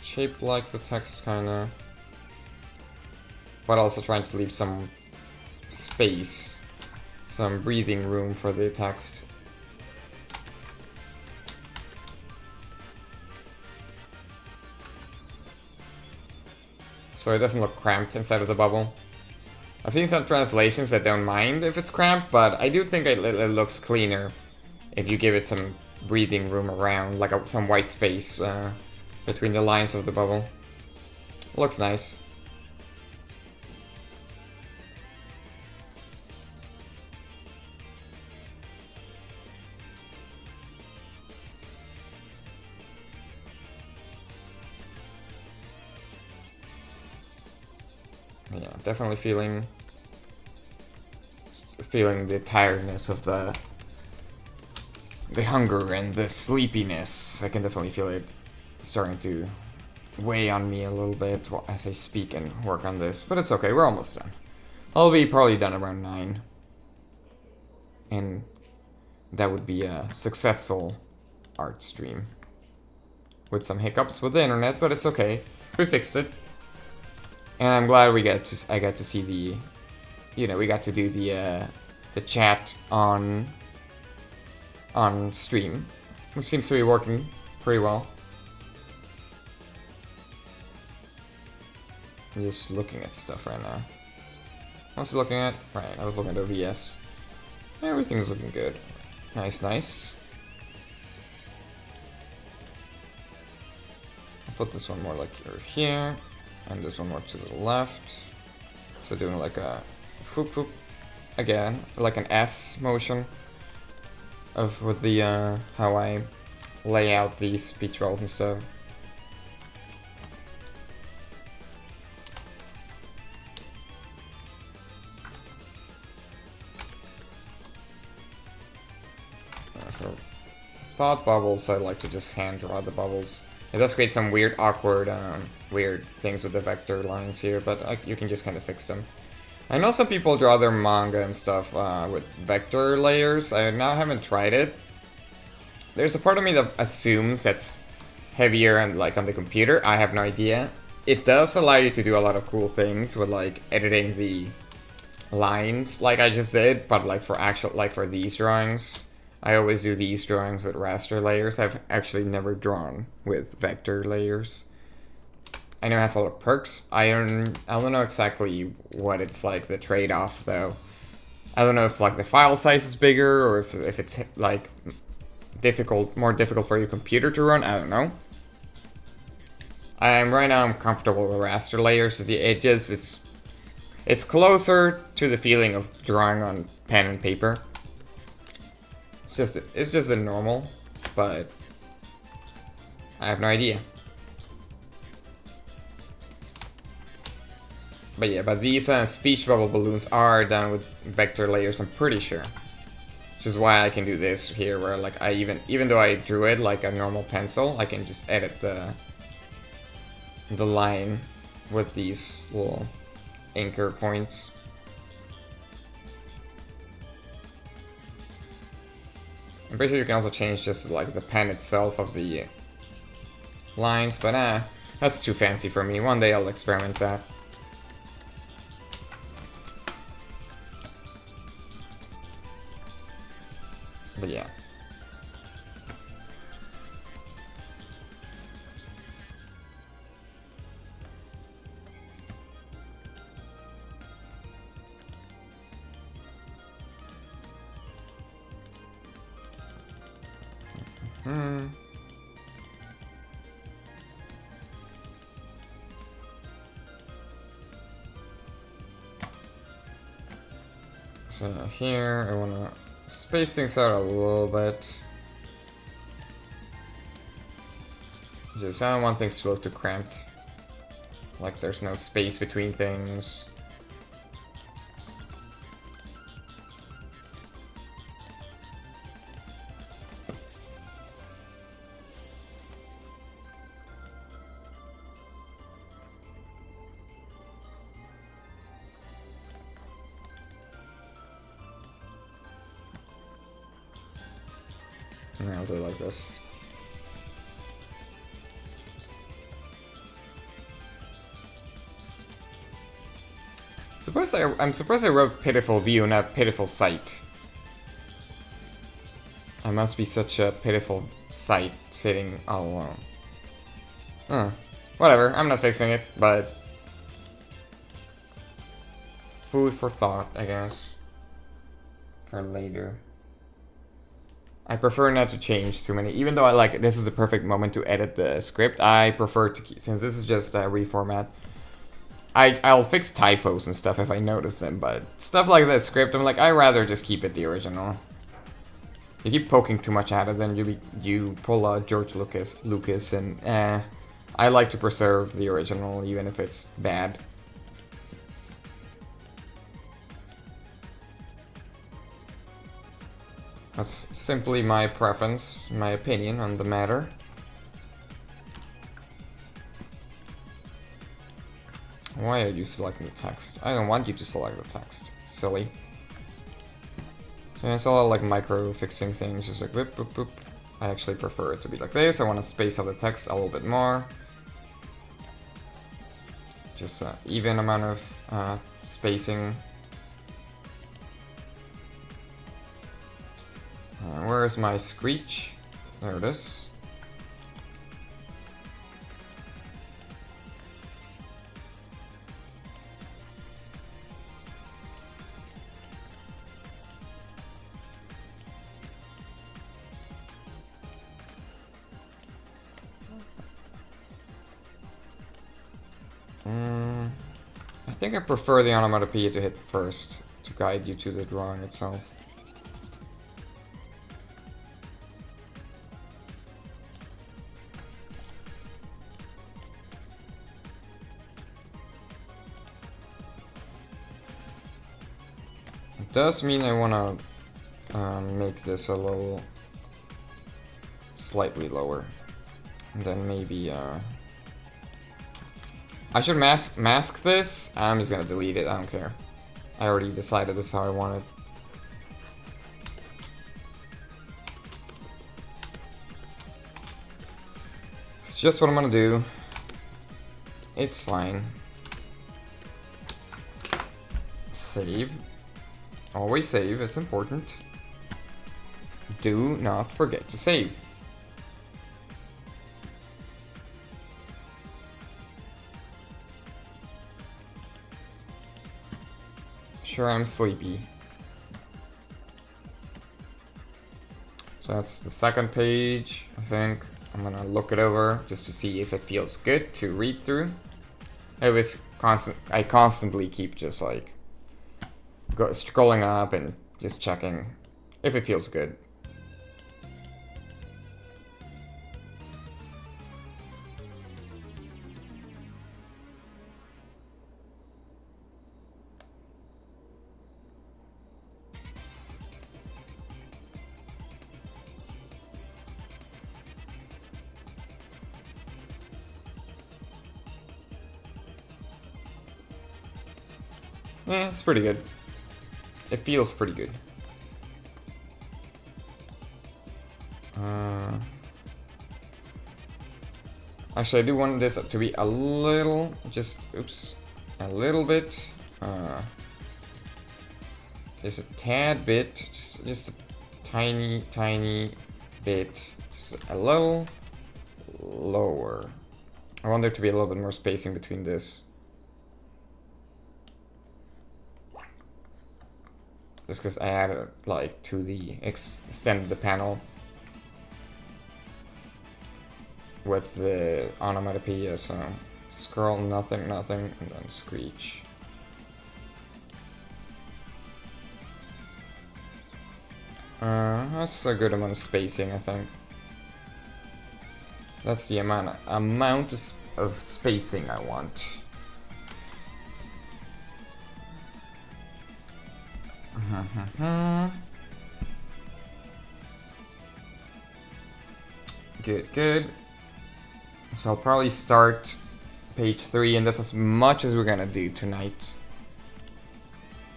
Shaped like the text, kinda. But also trying to leave some space, some breathing room for the text. So it doesn't look cramped inside of the bubble. I've seen some translations that don't mind if it's cramped, but I do think it looks cleaner if you give it some breathing room around, like some white space between the lines of the bubble. Looks nice. Yeah, definitely feeling the tiredness of the hunger and the sleepiness. I can definitely feel it starting to weigh on me a little bit as I speak and work on this, but it's okay, we're almost done. I'll be probably done around 9. And that would be a successful art stream. With some hiccups with the internet, but it's okay. We fixed it. And I'm glad I got to see the, we got to do the chat on stream, which seems to be working pretty well. I'm just looking at stuff right now. What was I looking at? Right, I was looking at OBS. Everything's looking good. Nice, nice. I'll put this one more like here, and this one more to the left. So doing like a foop foop again, like an S motion with the how I lay out these speech bubbles and stuff. For thought bubbles, I like to just hand draw the bubbles. It does create some weird, awkward, weird things with the vector lines here, but you can just kind of fix them. I know some people draw their manga and stuff with vector layers. I now haven't tried it. There's a part of me that assumes that's heavier and like on the computer. I have no idea. It does allow you to do a lot of cool things with like editing the lines like I just did, but like for these drawings. I always do these drawings with raster layers. I've actually never drawn with vector layers. I know it has a lot of perks. I don't know exactly what it's like, the trade-off though. I don't know if like the file size is bigger or if it's like more difficult for your computer to run. I don't know. Right now I'm comfortable with raster layers. It's It's closer to the feeling of drawing on pen and paper. It's just a normal, but I have no idea. But yeah, but these speech bubble balloons are done with vector layers, I'm pretty sure. Which is why I can do this here, where like I even though I drew it like a normal pencil, I can just edit the line with these little anchor points. I'm pretty sure you can also change just like the pen itself of the lines, but that's too fancy for me. One day I'll experiment that. But yeah. So here I wanna space things out a little bit. Just I don't want things to look too cramped. Like there's no space between things. I'll do it like this. I'm surprised I wrote pitiful view, not pitiful sight. I must be such a pitiful sight sitting all alone. Huh. Whatever, I'm not fixing it, but food for thought, I guess. For later. I prefer not to change too many, even though I like this is the perfect moment to edit the script. I prefer to keep, since this is just a reformat. I'll fix typos and stuff if I notice them, but stuff like that script, I'm like, I'd rather just keep it the original. You keep poking too much at it, then you pull out George Lucas, and I like to preserve the original, even if it's bad. That's simply my preference, my opinion on the matter. Why are you selecting the text? I don't want you to select the text. Silly. So it's a lot like micro fixing things, just like boop, boop, boop. I actually prefer it to be like this. I want to space out the text a little bit more. Just an even amount of spacing. Where's my screech? There it is. I think I prefer the onomatopoeia to hit first to guide you to the drawing itself. It does mean I want to make this a little slightly lower, and then maybe I should mask this. I'm just gonna delete it. I don't care. I already decided this is how I want it. It's just what I'm gonna do. It's fine. Save. Always save. It's important. Do not forget to save. Sure, I'm sleepy. So that's the second page, I think. I'm gonna look it over just to see if it feels good to read through. it was constant. I constantly keep just like scrolling up and just checking if it feels good. Yeah, it's pretty good. It feels pretty good. Actually, I do want this to be a little, a little bit, just a tad bit, just a tiny bit, just a little lower. I want there to be a little bit more spacing between this. Just because I added like to the extend the panel with the onomatopoeia, so scroll nothing, and then screech. That's a good amount of spacing, I think. That's the amount of spacing I want. Good. So I'll probably start page 3, and that's as much as we're gonna do tonight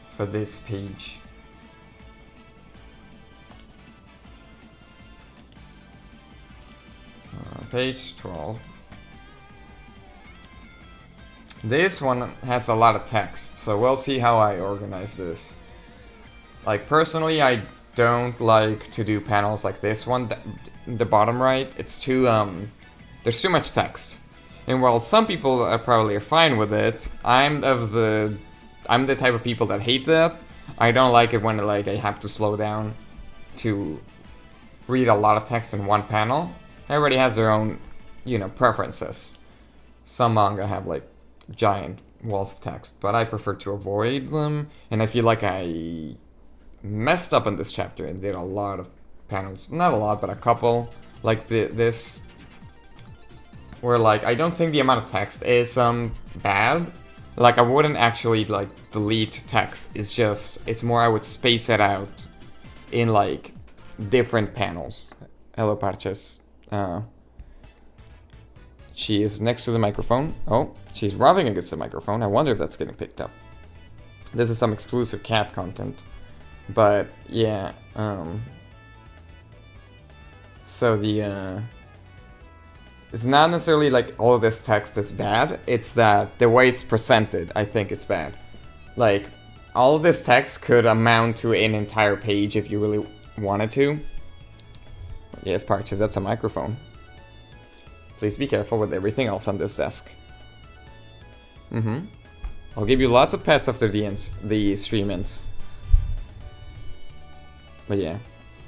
for this page. Page 12. This one has a lot of text, so we'll see how I organize this. Like, personally, I don't like to do panels like this one. The bottom right, it's too, there's too much text. And while some people are probably fine with it, I'm the type of people that hate that. I don't like it when, like, I have to slow down to read a lot of text in one panel. Everybody has their own, preferences. Some manga have, like, giant walls of text, but I prefer to avoid them. And I feel like I messed up in this chapter and did a lot of panels, not a lot, but a couple, like this, where like I don't think the amount of text is bad. Like I wouldn't actually like delete text. It's more I would space it out in like different panels. Hello, Parches. She is next to the microphone. Oh, she's rubbing against the microphone. I wonder if that's getting picked up. This is some exclusive cat content. But yeah, so it's not necessarily like all of this text is bad, it's that the way it's presented, I think it's bad. Like, all of this text could amount to an entire page if you really wanted to. Yes, Parches, that's a microphone. Please be careful with everything else on this desk. I'll give you lots of pets after the stream ends. But yeah,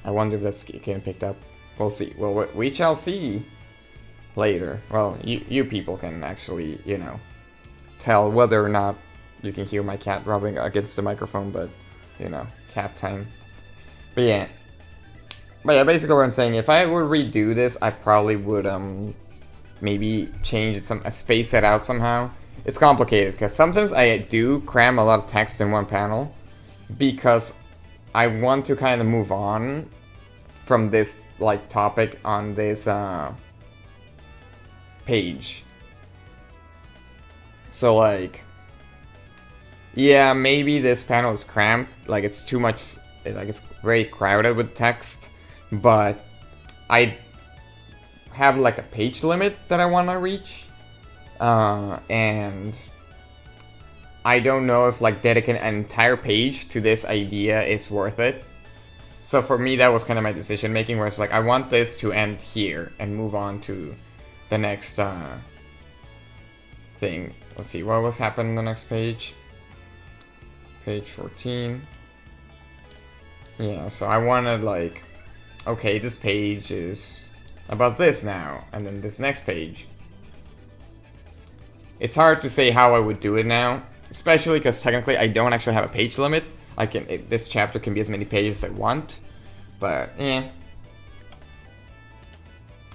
I wonder if that's getting picked up. We'll see. Well, we shall see later. Well, you people can actually, tell whether or not you can hear my cat rubbing against the microphone, but, cat time. But yeah, basically what I'm saying, if I were to redo this, I probably would, maybe change it, space it out somehow. It's complicated, because sometimes I do cram a lot of text in one panel, because I want to kind of move on from this like topic on this page. So like, yeah, maybe this panel is cramped, like it's too much, like it's very crowded with text, but I have like a page limit that I want to reach, and I don't know if like dedicating an entire page to this idea is worth it. So for me, that was kind of my decision making, where it's like I want this to end here and move on to the next thing. Let's see, what was happening on the next page? Page 14. Yeah, so I wanted like, okay, this page is about this now, and then this next page It's hard to say how I would do it now, especially because technically I don't actually have a page limit. This chapter can be as many pages as I want, but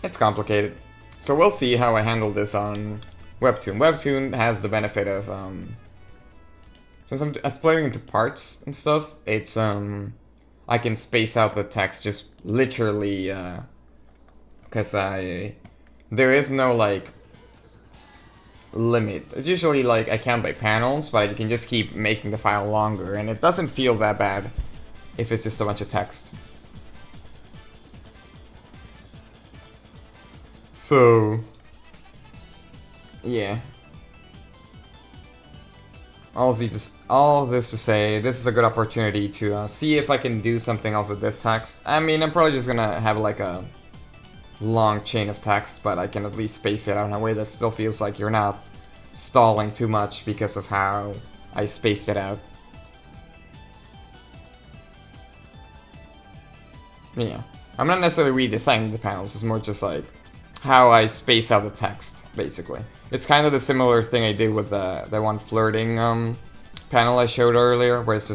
it's complicated. So we'll see how I handle this on Webtoon. Webtoon has the benefit of since I'm splitting into parts and stuff, it's I can space out the text just literally because there is no like limit. It's usually like I count by panels, but you can just keep making the file longer, and it doesn't feel that bad if it's just a bunch of text. So, yeah. All this to say, this is a good opportunity to see if I can do something else with this text. I mean, I'm probably just gonna have like a long chain of text, but I can at least space it out in a way that still feels like you're not stalling too much because of how I spaced it out. Yeah. I'm not necessarily redesigning the panels, it's more just like how I space out the text, basically. It's kind of the similar thing I did with the one flirting panel I showed earlier, where it's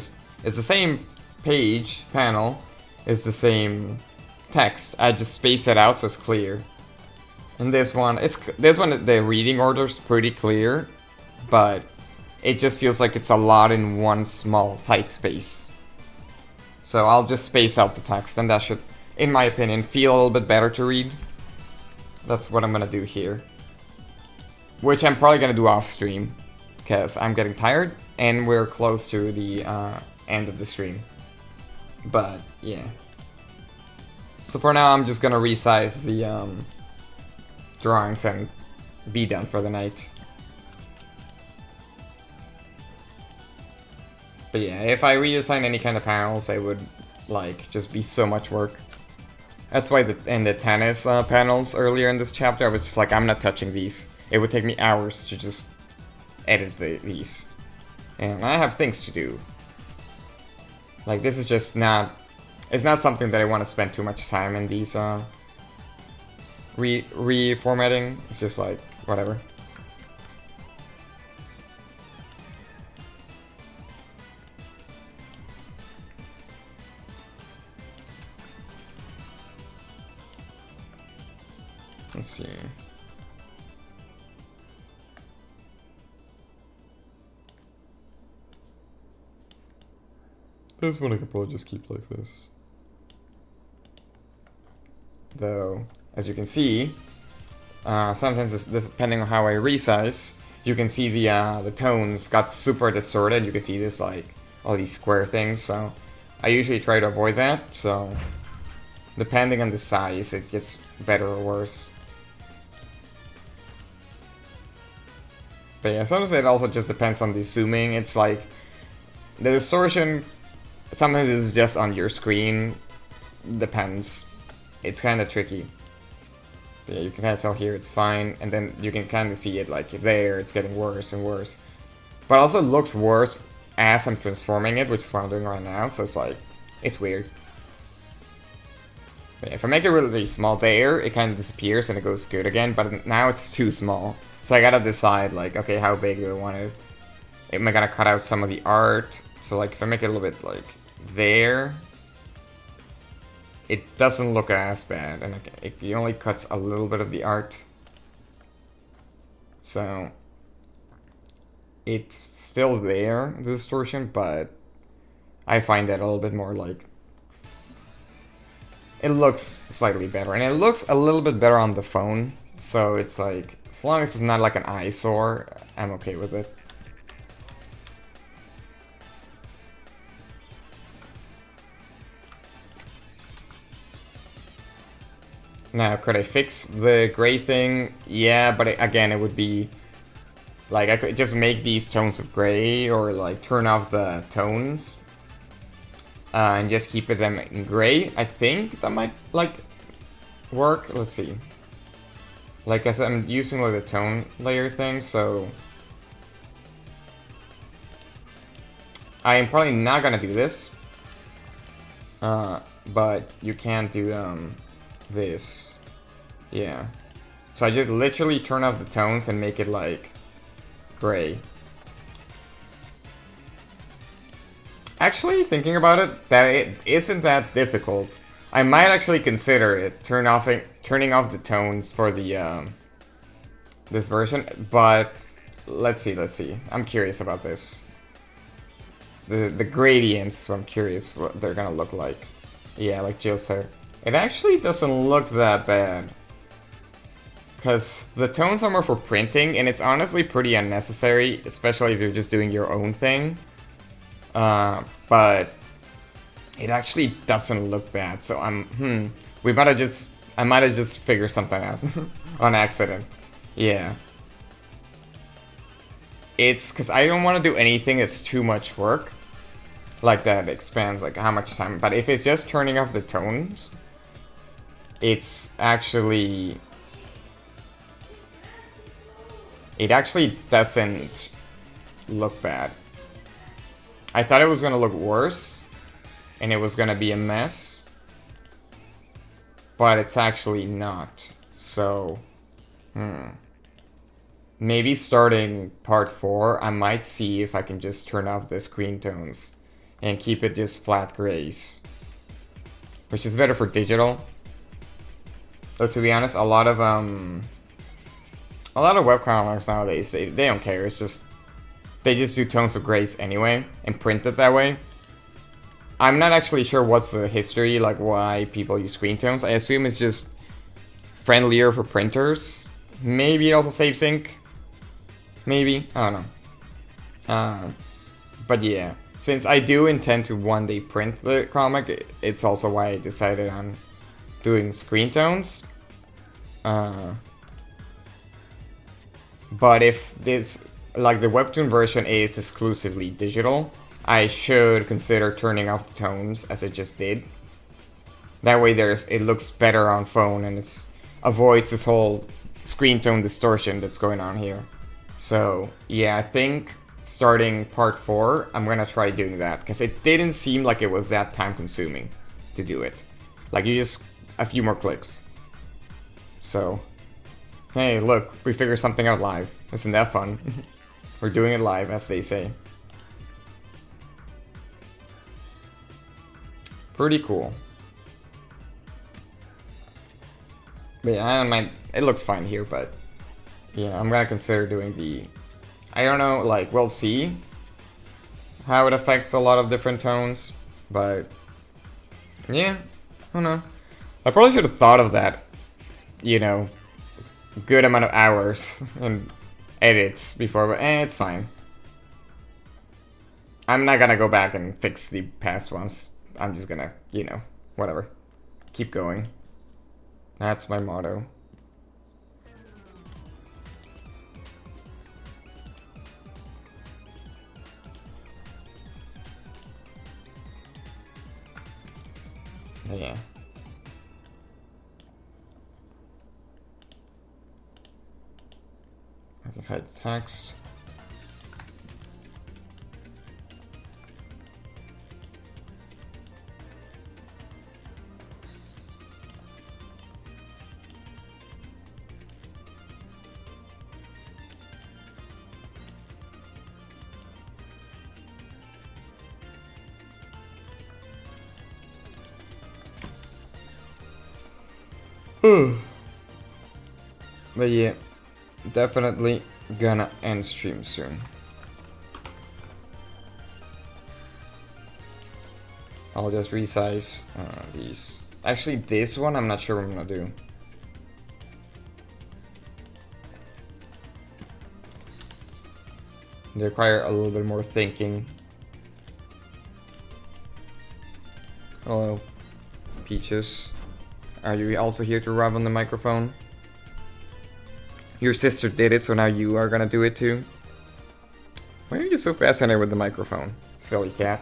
the same page panel, it's the same text. I just space it out so it's clear. And this one, the reading order's pretty clear, but it just feels like it's a lot in one small tight space. So I'll just space out the text, and that should, in my opinion, feel a little bit better to read. That's what I'm gonna do here. Which I'm probably gonna do off stream, because I'm getting tired, and we're close to the end of the stream. But, yeah. So for now, I'm just gonna resize the drawings and be done for the night. But yeah, if I redesign any kind of panels, it would, like, just be so much work. That's why in the tennis panels earlier in this chapter, I was just like, I'm not touching these. It would take me hours to just edit these. And I have things to do. Like, this is just not... It's not something that I want to spend too much time in these reformatting. It's just like, whatever. Let's see. This one I could probably just keep like this. Though, as you can see, sometimes it's depending on how I resize, you can see the tones got super distorted. You can see this like all these square things. So I usually try to avoid that. So depending on the size, it gets better or worse. But yeah, sometimes it also just depends on the zooming. It's like the distortion. Sometimes it's just on your screen. Depends. It's kind of tricky. But yeah, you can kind of tell here it's fine, and then you can kind of see it like there. It's getting worse and worse. But also it looks worse as I'm transforming it, which is what I'm doing right now. So it's like, it's weird. But yeah, if I make it really small there, it kind of disappears and it goes good again. But now it's too small. So I gotta decide like, okay, how big do I want it? Am I gonna cut out some of the art? So like if I make it a little bit like there, it doesn't look as bad, and it only cuts a little bit of the art. So it's still there, the distortion, but I find that a little bit more like, it looks slightly better, and it looks a little bit better on the phone. So it's like, as long as it's not like an eyesore, I'm okay with it. Now, could I fix the gray thing? Yeah, but again, it would be... Like, I could just make these tones of gray, or like turn off the tones. And just keep them in gray. I think that might, like, work. Let's see. Like I said, I'm using like the tone layer thing, so... I am probably not gonna do this. But you can do, this. Yeah. So I just literally turn off the tones and make it like gray. Actually, thinking about it, that it isn't that difficult. I might actually consider it, turning off the tones for the this version, but let's see. I'm curious about this. The gradients is what I'm curious what they're gonna look like. Yeah, like Jill said. It actually doesn't look that bad. Because the tones are more for printing, and it's honestly pretty unnecessary, especially if you're just doing your own thing. But it actually doesn't look bad, so I might have just figured something out on accident. Yeah. It's because I don't want to do anything that's too much work. Like that expands like how much time. But if it's just turning off the tones, it's actually... It actually doesn't look bad. I thought it was gonna look worse, and it was gonna be a mess, but it's actually not. So, maybe starting part 4, I might see if I can just turn off the screen tones and keep it just flat grays, which is better for digital. But to be honest, a lot of webcomics nowadays, they don't care. It's just they just do tones of grays anyway and print it that way. I'm not actually sure what's the history, like why people use screen tones. I assume it's just friendlier for printers. Maybe it also saves ink. Maybe, I don't know. But yeah, since I do intend to one day print the comic, it's also why I decided on doing screen tones. But if this, like the webtoon version is exclusively digital, I should consider turning off the tones as I just did. That way it looks better on phone and it avoids this whole screen tone distortion that's going on here. So yeah, I think starting part 4, I'm gonna try doing that, because it didn't seem like it was that time consuming to do it. Like you just, a few more clicks. So, hey look, we figured something out live. Isn't that fun? We're doing it live, as they say. Pretty cool. But yeah, I don't mind. It looks fine here, but yeah, I'm gonna consider doing the... I don't know, like, we'll see how it affects a lot of different tones, but yeah, I don't know. I probably should have thought of that, you know, good amount of hours and edits before, but it's fine. I'm not gonna go back and fix the past ones. I'm just gonna, you know, whatever. Keep going. That's my motto. Yeah. I can hide the text. But yeah, definitely gonna end stream soon. I'll just resize these. Actually, this one I'm not sure what I'm gonna do. They require a little bit more thinking. Hello, Peaches. Are you also here to rub on the microphone? Your sister did it, so now you are gonna do it too? Why are you so fascinated with the microphone, silly cat?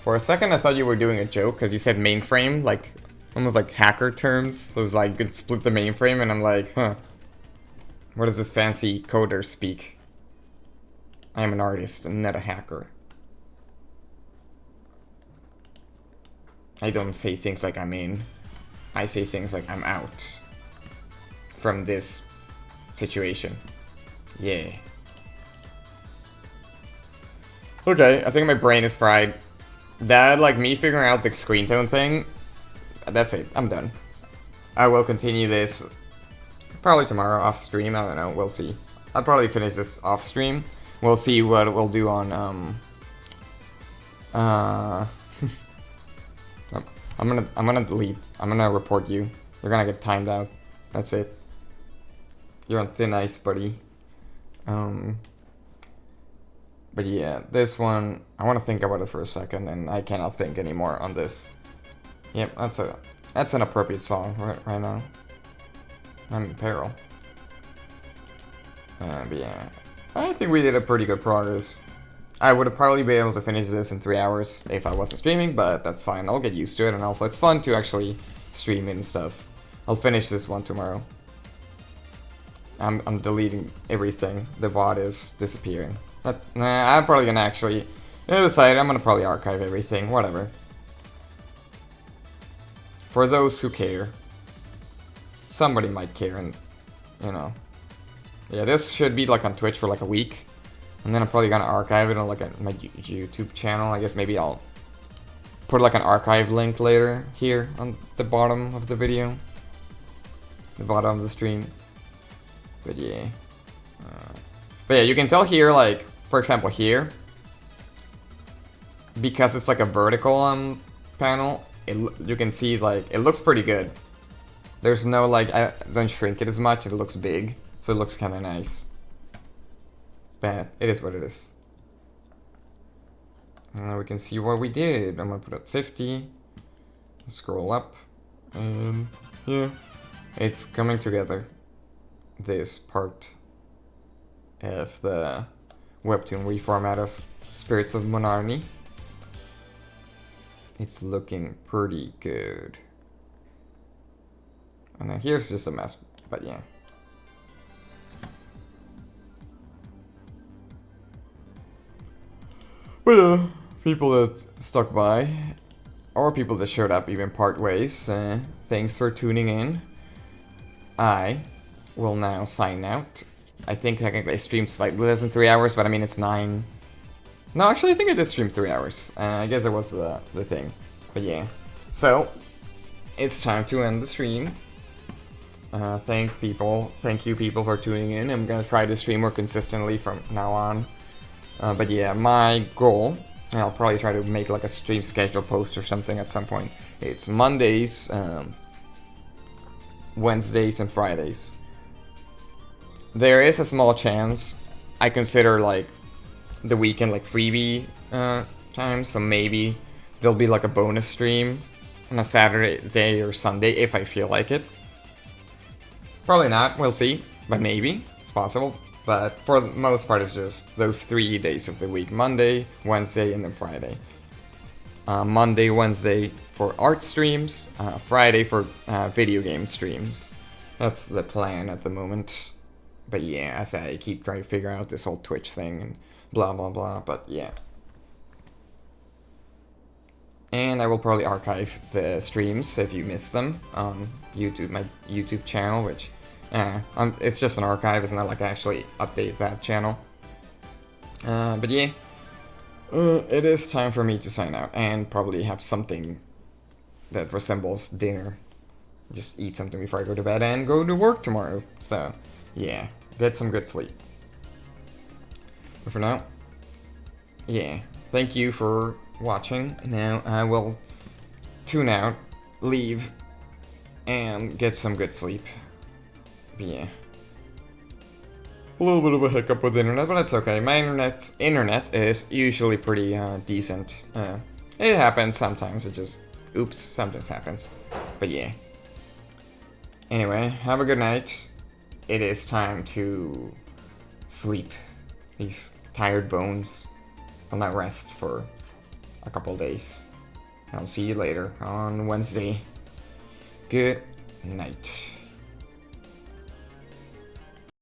For a second I thought you were doing a joke, because you said mainframe, like, almost like hacker terms. So it was like, you could split the mainframe, and I'm like, huh. What does this fancy coder speak? I am an artist, and not a hacker. I don't say things like I'm in. I say things like I'm out from this situation. Yeah. Okay, I think my brain is fried. That, like, me figuring out the screen tone thing, that's it. I'm done. I will continue this probably tomorrow off stream. I don't know. We'll see. I'll probably finish this off stream. We'll see what we'll do on I'm gonna delete. I'm gonna report you. You're gonna get timed out. That's it. You're on thin ice, buddy. But yeah, this one, I want to think about it for a second, and I cannot think anymore on this. Yep, that's an appropriate song right now. I'm in peril. But yeah, I think we did a pretty good progress. I would have probably been able to finish this in 3 hours if I wasn't streaming, but that's fine. I'll get used to it, and also it's fun to actually stream and stuff. I'll finish this one tomorrow. I'm deleting everything. The VOD is disappearing. But nah, I'm probably gonna actually decide I'm gonna probably archive everything. Whatever. For those who care. Somebody might care, and you know. Yeah, this should be like on Twitch for like a week. And then I'm probably gonna archive it on like my YouTube channel. I guess maybe I'll put like an archive link later here on the bottom of the video. The bottom of the stream. But yeah. But yeah, you can tell here, like, for example here, because it's like a vertical panel, you can see like, it looks pretty good. There's no like, I don't shrink it as much, it looks big. So it looks kind of nice. But it is what it is. And now we can see what we did. I'm gonna put it 50. Scroll up. And yeah. It's coming together. This part of the webtoon reformat of Spirits of Monarchy. It's looking pretty good. And then here's just a mess, but yeah. Well, people that stuck by, or people that showed up even part ways, thanks for tuning in. I will now sign out. I think technically I streamed slightly less than 3 hours, but I mean it's 9. No, actually I think I did stream 3 hours. I guess it was the thing. But yeah. So, it's time to end the stream. Thank you people for tuning in. I'm gonna try to stream more consistently from now on. But yeah, my goal, and I'll probably try to make like a stream schedule post or something at some point. It's Mondays, Wednesdays, and Fridays. There is a small chance I consider like the weekend like freebie time, so maybe there'll be like a bonus stream on a Saturday or Sunday if I feel like it. Probably not, we'll see, but maybe, it's possible. But for the most part, it's just those 3 days of the week. Monday, Wednesday, and then Friday. Monday, Wednesday for art streams. Friday for video game streams. That's the plan at the moment. But yeah, as I keep trying to figure out this whole Twitch thing and blah blah blah. But yeah. And I will probably archive the streams if you missed them on YouTube, my YouTube channel, which... it's just an archive, it's not like I actually update that channel. But yeah, it is time for me to sign out and probably have something that resembles dinner. Just eat something before I go to bed and go to work tomorrow. So, yeah, get some good sleep. But for now, yeah, thank you for watching. Now I will tune out, leave, and get some good sleep. But yeah. A little bit of a hiccup with the internet, but that's okay. My internet is usually pretty decent. It happens sometimes, it just... Oops, sometimes happens. But yeah. Anyway, have a good night. It is time to sleep. These tired bones will not rest for a couple days. I'll see you later on Wednesday. Good night.